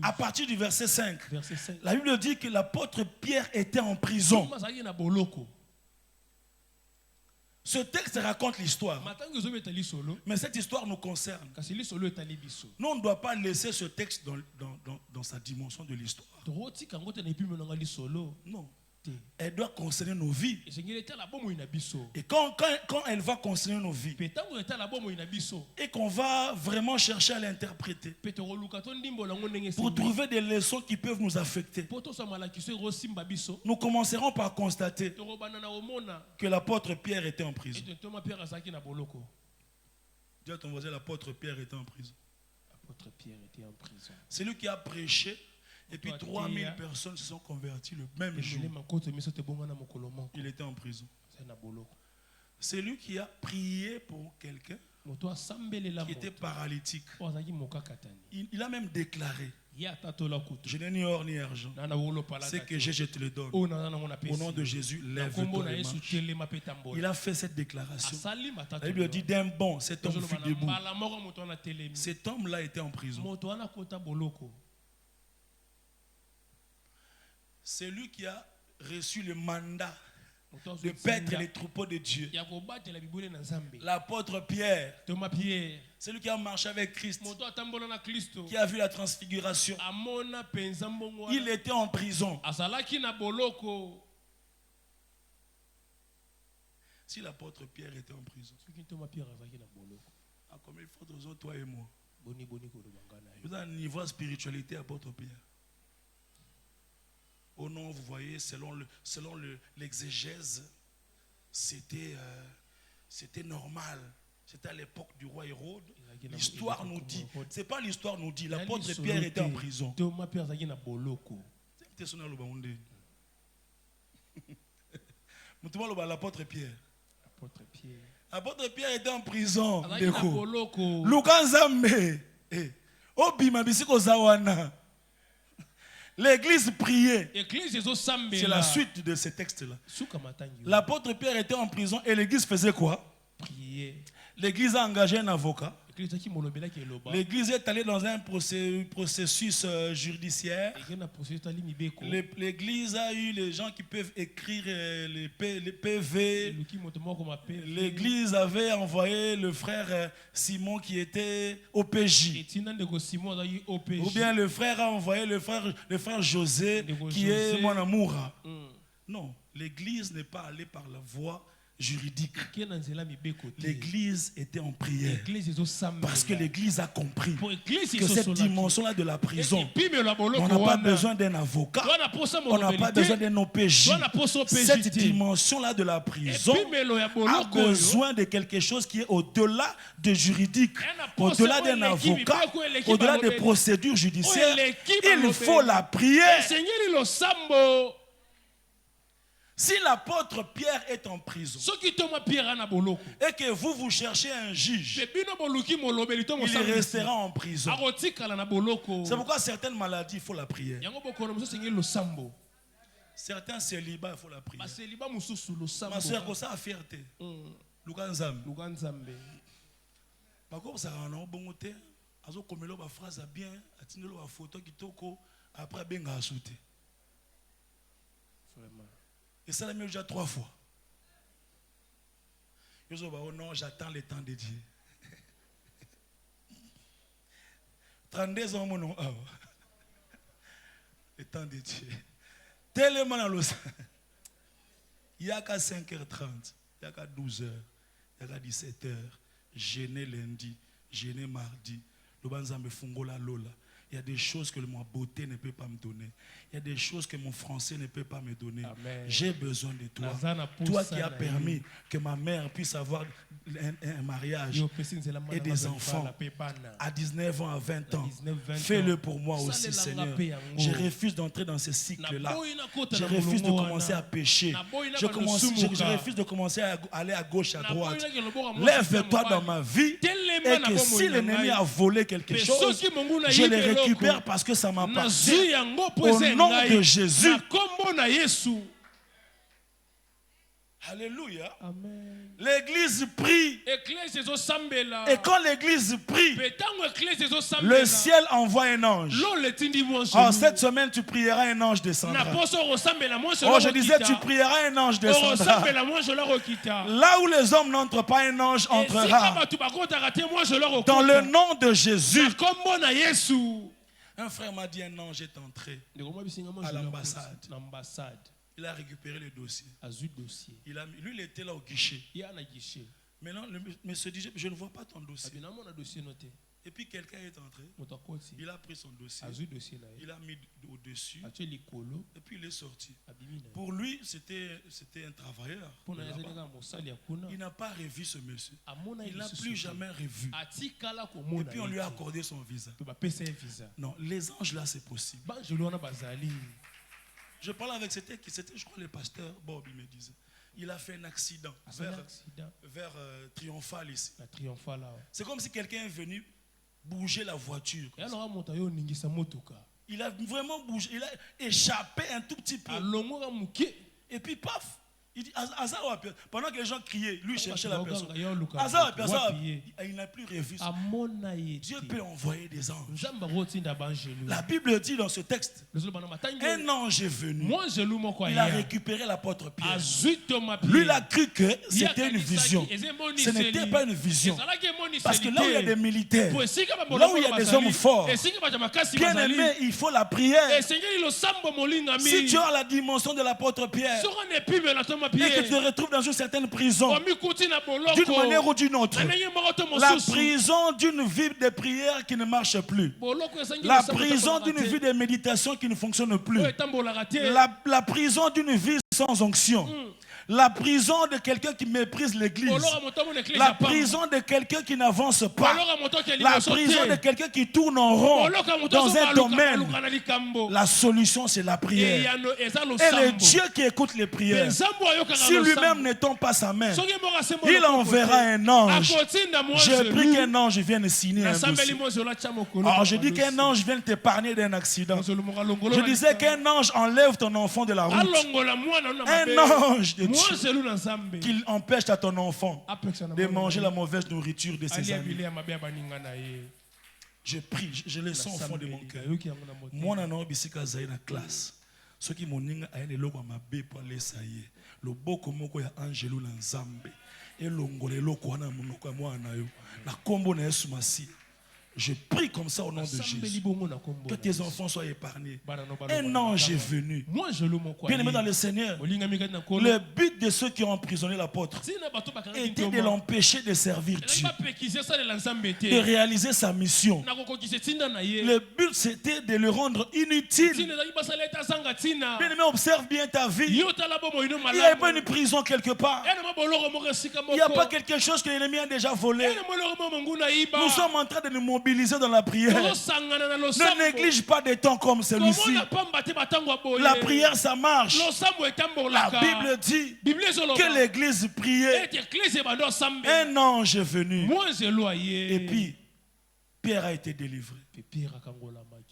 À partir du verset 5, la Bible dit que l'apôtre Pierre était en prison. Ce texte raconte l'histoire. Mais cette histoire nous concerne. Nous, on ne doit pas laisser ce texte dans sa dimension de l'histoire. Non. Elle doit concerner nos vies. Et quand elle va concerner nos vies, et qu'on va vraiment chercher à l'interpréter, pour trouver des leçons qui peuvent nous affecter, nous commencerons par constater que l'apôtre Pierre était en prison. Dis à ton voisin, l'apôtre Pierre était en prison. C'est lui qui a prêché. Et puis 3000 personnes se sont converties le même jour. Il était en prison. C'est lui qui a prié pour quelqu'un qui était paralytique. Il a même déclaré: je n'ai ni or ni argent. C'est que je te le donne. Au nom de Jésus, lève-toi et marche. Il a fait cette déclaration. La Bible dit d'un bond, cet homme fut debout. Cet homme-là était en prison. C'est lui qui a reçu le mandat de paître les troupeaux de Dieu. L'apôtre Pierre, c'est lui qui a marché avec Christ, qui a vu la transfiguration. Il était en prison. Si l'apôtre Pierre était en prison, comme il faut toi et moi, vous avez un niveau de spiritualité, apôtre Pierre. Au nom, vous voyez, selon l'exégèse, c'était normal. C'était à l'époque du roi Hérode. L'histoire nous dit. C'est pas l'histoire nous dit. L'apôtre Pierre était en prison. L'apôtre Pierre. L'apôtre Pierre était en prison. Lukanzambe. Obima bisiko zawana. L'église priait. C'est la suite de ce texte-là. L'apôtre Pierre était en prison et l'église faisait quoi? Prier. L'église a engagé un avocat. L'église est allée dans un processus judiciaire. L'église a eu les gens qui peuvent écrire les PV. L'église avait envoyé le frère Simon qui était OPJ. Ou bien le frère a envoyé le frère José qui est mon amour. Non, l'église n'est pas allée par la voie juridique. L'église était en prière parce que l'église a compris que cette dimension-là de la prison, on n'a pas besoin d'un avocat, on n'a pas besoin d'un OPJ. Cette dimension-là de la prison a besoin de quelque chose qui est au-delà de juridique, au-delà d'un avocat, au-delà des procédures judiciaires. Il faut la prière. Si l'apôtre Pierre est en prison et que vous cherchez un juge, il restera en prison. C'est pourquoi certaines maladies, il faut la prière. Certains célibats, il faut la prière. Ma soeur, comme ça, a fierté. Lukanzambe. Et ça l'a mis déjà 3 fois. Je dis, oh non, j'attends le temps de Dieu. 32 ans, mon nom. Le temps de Dieu. Tellement dans le sang. Il n'y a qu'à 5h30, il n'y a qu'à 12h, il n'y a qu'à 17h. Jeûner lundi, jeûner mardi. Le banzambe fungola lola. Il y a des choses que ma beauté ne peut pas me donner. Il y a des choses que mon français ne peut pas me donner. J'ai besoin de toi. Toi qui as permis que ma mère puisse avoir un mariage et des enfants à 19 ans, à 20 ans. Fais-le pour moi aussi, Seigneur. Je refuse d'entrer dans ce cycle-là. Je refuse de commencer à pécher. Je refuse de commencer à aller à gauche, à droite. Lève-toi dans ma vie et que si l'ennemi a volé quelque chose, je le récupère parce que ça m'appartient. Au nom de Jésus. Alléluia. L'église prie. Et quand l'église prie, le ciel envoie un ange. Oh, cette semaine, tu prieras, un ange descendra. Oh, je disais, tu prieras, un ange descendra. Là où les hommes n'entrent pas, un ange entrera. Dans le nom de Jésus. Un frère m'a dit, un ange est entré à l'ambassade. Il a récupéré le dossier. Lui, il était là au guichet. Maintenant, le monsieur dit, je ne vois pas ton dossier. Et puis quelqu'un est entré. Il a pris son dossier. Il a mis au-dessus. Et puis il est sorti. Pour lui, c'était un travailleur. Il n'a pas revu ce monsieur. Il n'a plus jamais revu. Et puis on lui a accordé son visa. Non, les anges là, c'est possible. Je parlais avec, c'était je crois le pasteur Bob, il me disait. Il a fait un accident vers Triomphal ici. C'est comme si quelqu'un est venu bouger la voiture. Il a vraiment bougé, il a échappé un tout petit peu. Et puis paf, il dit, pendant que les gens criaient, lui cherchait la personne. Il n'a plus revu ça. Dieu peut envoyer des anges. La Bible dit dans ce texte, un ange est venu. Il a récupéré l'apôtre Pierre. Lui, il a cru que c'était une vision. Ce n'était pas une vision. Parce que là où il y a des militaires, là où il y a des hommes forts, bien aimé, il faut la prière. Si tu as la dimension de l'apôtre Pierre, et que tu te retrouves dans une certaine prison, d'une manière ou d'une autre, la prison d'une vie de prière qui ne marche plus, la prison d'une vie de méditation qui ne fonctionne plus, la prison d'une vie sans onction, la prison de quelqu'un qui méprise l'église, la prison de quelqu'un qui n'avance pas, la prison de quelqu'un qui tourne en rond dans un domaine. La solution, c'est la prière. Et le Dieu qui écoute les prières, si lui-même ne tend pas sa main, il enverra un ange. Je prie qu'un ange vienne signer un dossier. Alors je dis qu'un ange vienne t'épargner d'un accident. Je disais qu'un ange enlève ton enfant de la route. Un ange de Dieu qu'il empêche à ton enfant de manger la mauvaise nourriture de ses amis. Je prie, je le sens au fond de mon cœur. Moi, je suis dans la classe. Ce qui m'ont dit, c'est que je suis le boko moko ya angelo na nzambe elongole loko wana monoko mwana yo na kombo na Yesu Masi. Je prie comme ça au nom de Jésus. Que tes enfants soient épargnés. Un ange est venu. Bien aimé dans le Seigneur, le but de ceux qui ont emprisonné l'apôtre était de l'empêcher de servir Dieu, de réaliser sa mission. Le but c'était de le rendre inutile. Bien aimé, observe bien ta vie. Il n'y a pas une prison quelque part. Il n'y a pas quelque chose que l'ennemi a déjà volé. Nous sommes en train de nous mobiliser dans la prière. Ne néglige pas des temps comme celui-ci. La prière, ça marche. La Bible dit que l'église priait. Un ange est venu. Et puis, Pierre a été délivré.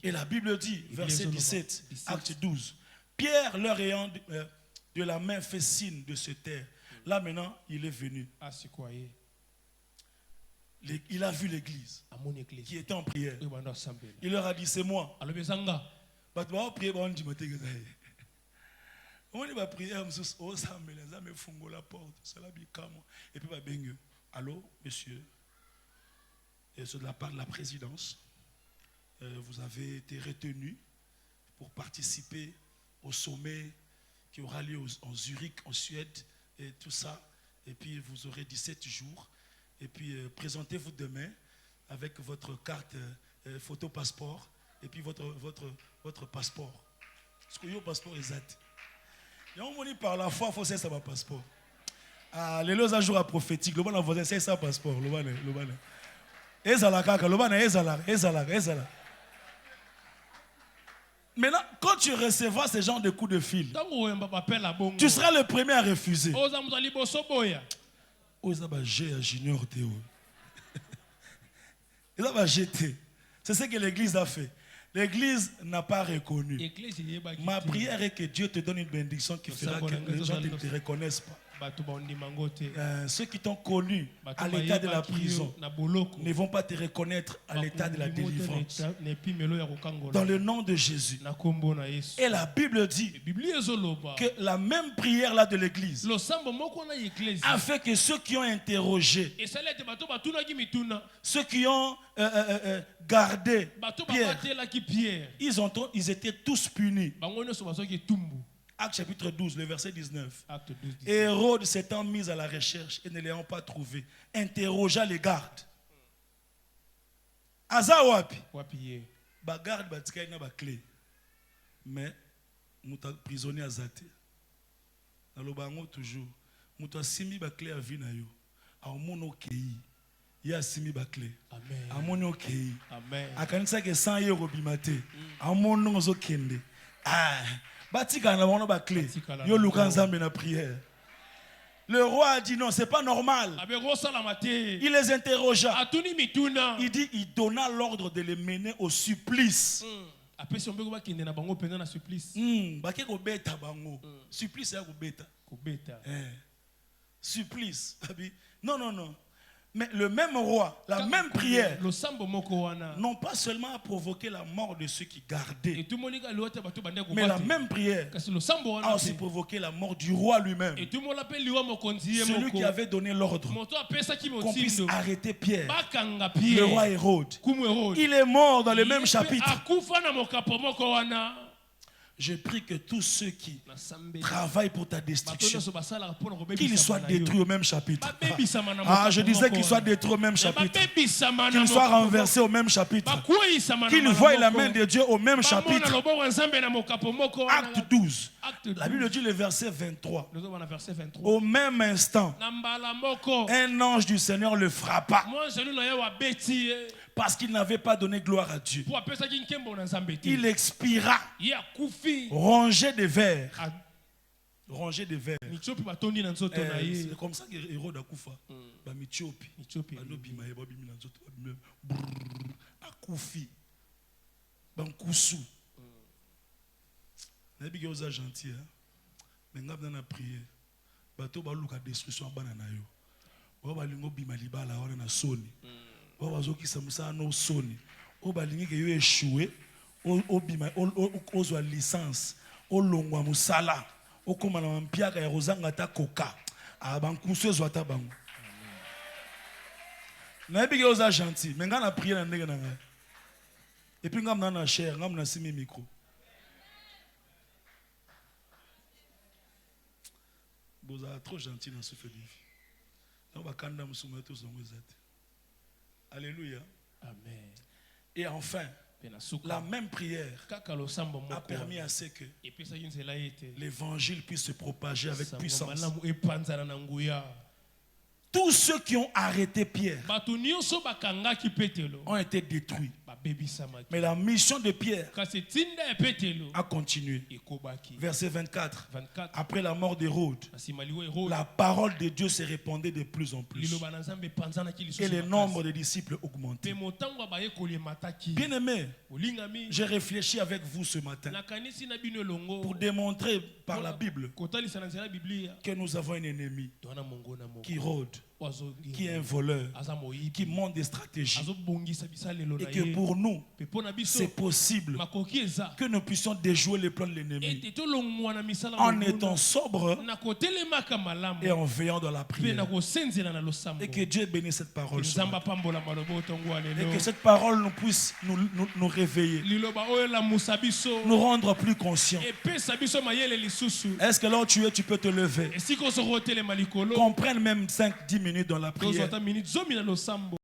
Et la Bible dit, verset 17, acte 12, Pierre leur ayant de la main fait signe de se taire. Là maintenant, il est venu. Il a vu l'église qui était en prière. Il leur a dit, c'est moi. Et puis, allô, monsieur, c'est de la part de la présidence. Vous avez été retenu pour participer au sommet qui aura lieu en Zurich, en Suède, et tout ça. Et puis, vous aurez 17 jours. Et puis, présentez-vous demain avec votre carte photo passeport Et puis votre passeport. Parce que votre passeport est exact. Et on dit par la foi, il faut faire ça, passeport. Ah, les lois à jour à prophétique, le bon envoyé, c'est ça, passeport. Le bon. Ezala kaka, le bon, ezala. Maintenant, quand tu recevras ce genre de coups de fil, tu seras le premier à refuser. Junior Théo. C'est ce que l'Église a fait. L'Église n'a pas reconnu. Ma prière est que Dieu te donne une bénédiction qui fera que les gens ne te reconnaissent pas. Ceux qui t'ont connu à l'état de la prison ne vont pas te reconnaître à l'état de la délivrance. Dans le nom de Jésus. Et la Bible dit que la même prière là de l'Église a fait que ceux qui ont interrogé, ceux qui ont gardé Pierre, ils étaient tous punis. Acte chapitre 12, le verset 19. Et Hérode s'étant mis à la recherche et ne l'ayant pas trouvé, interrogea les gardes. Aza wapi? Ba garde batika ina ba clé. Mais muta prisonnier azate. Na lobango toujours. Muta simi ba clé a vie na yo. A mono kei. Ya simi ba clé. Amen. A mono kei. Amen. Akanisa ke 100 € bimate. A mono zo kende. Ah. Le roi a dit non, c'est pas normal. Il les interrogea. Il dit, il donna l'ordre de les mener au supplice. Supplice. Non. Mais le même roi, la même prière, non pas seulement à provoquer la mort de ceux qui gardaient, mais la même prière a aussi provoqué la mort du roi lui-même. Celui qui avait donné l'ordre qu'on puisse arrêter Pierre, le roi Hérode. Il est mort dans le même chapitre. Je prie que tous ceux qui travaillent pour ta destruction, qu'ils soient détruits au même chapitre. Ah, je disais qu'ils soient détruits au même chapitre. Qu'ils soient renversés au même chapitre. Qu'ils voient la main de Dieu au même chapitre. Acte 12. La Bible dit le verset 23. Au même instant, un ange du Seigneur le frappa. Parce qu'il n'avait pas donné gloire à Dieu. Il expira, rongé de vers. Rongé de vers. C'est comme ça que Hérode a koufa. Akoufi. Bankoussou. Nabi ke oza gentil, mais ngab na prier. Bato ba luka destruction banana yo. Ba balingo bima libala wana na soni. Ba bazoki samusa no soni. O balingi ke yo échouer, o bima o zo licence, o longwa musala, o koma na mpiaka ya rozanga ta koka. A bankusu zo ata bango. Nabi ke oza gentil, mais ngana prier na ndenge na ngai. Et puis ngam na cher, ngam na simi micro. Vous êtes trop gentil dans ce fait de vie. Alléluia. Amen. Et enfin, la même prière a permis à ce que l'évangile puisse se propager avec puissance. Tous ceux qui ont arrêté Pierre ont été détruits. Mais la mission de Pierre a continué. Verset 24. Après la mort d'Hérode, la parole de Dieu se répandait de plus en plus. Et le nombre de disciples augmentait. Bien aimé, j'ai réfléchi avec vous ce matin pour démontrer par la Bible que nous avons un ennemi qui rôde, qui est un voleur, qui monte des stratégies, et que pour nous, c'est possible que nous puissions déjouer les plans de l'ennemi en étant sobres et en veillant dans la prière. Et que Dieu bénisse cette parole. Et que cette parole nous puisse nous réveiller, nous rendre plus conscients. Est-ce que là où tu es, tu peux te lever? Qu'on prenne même 5-10 minutes dans la prière.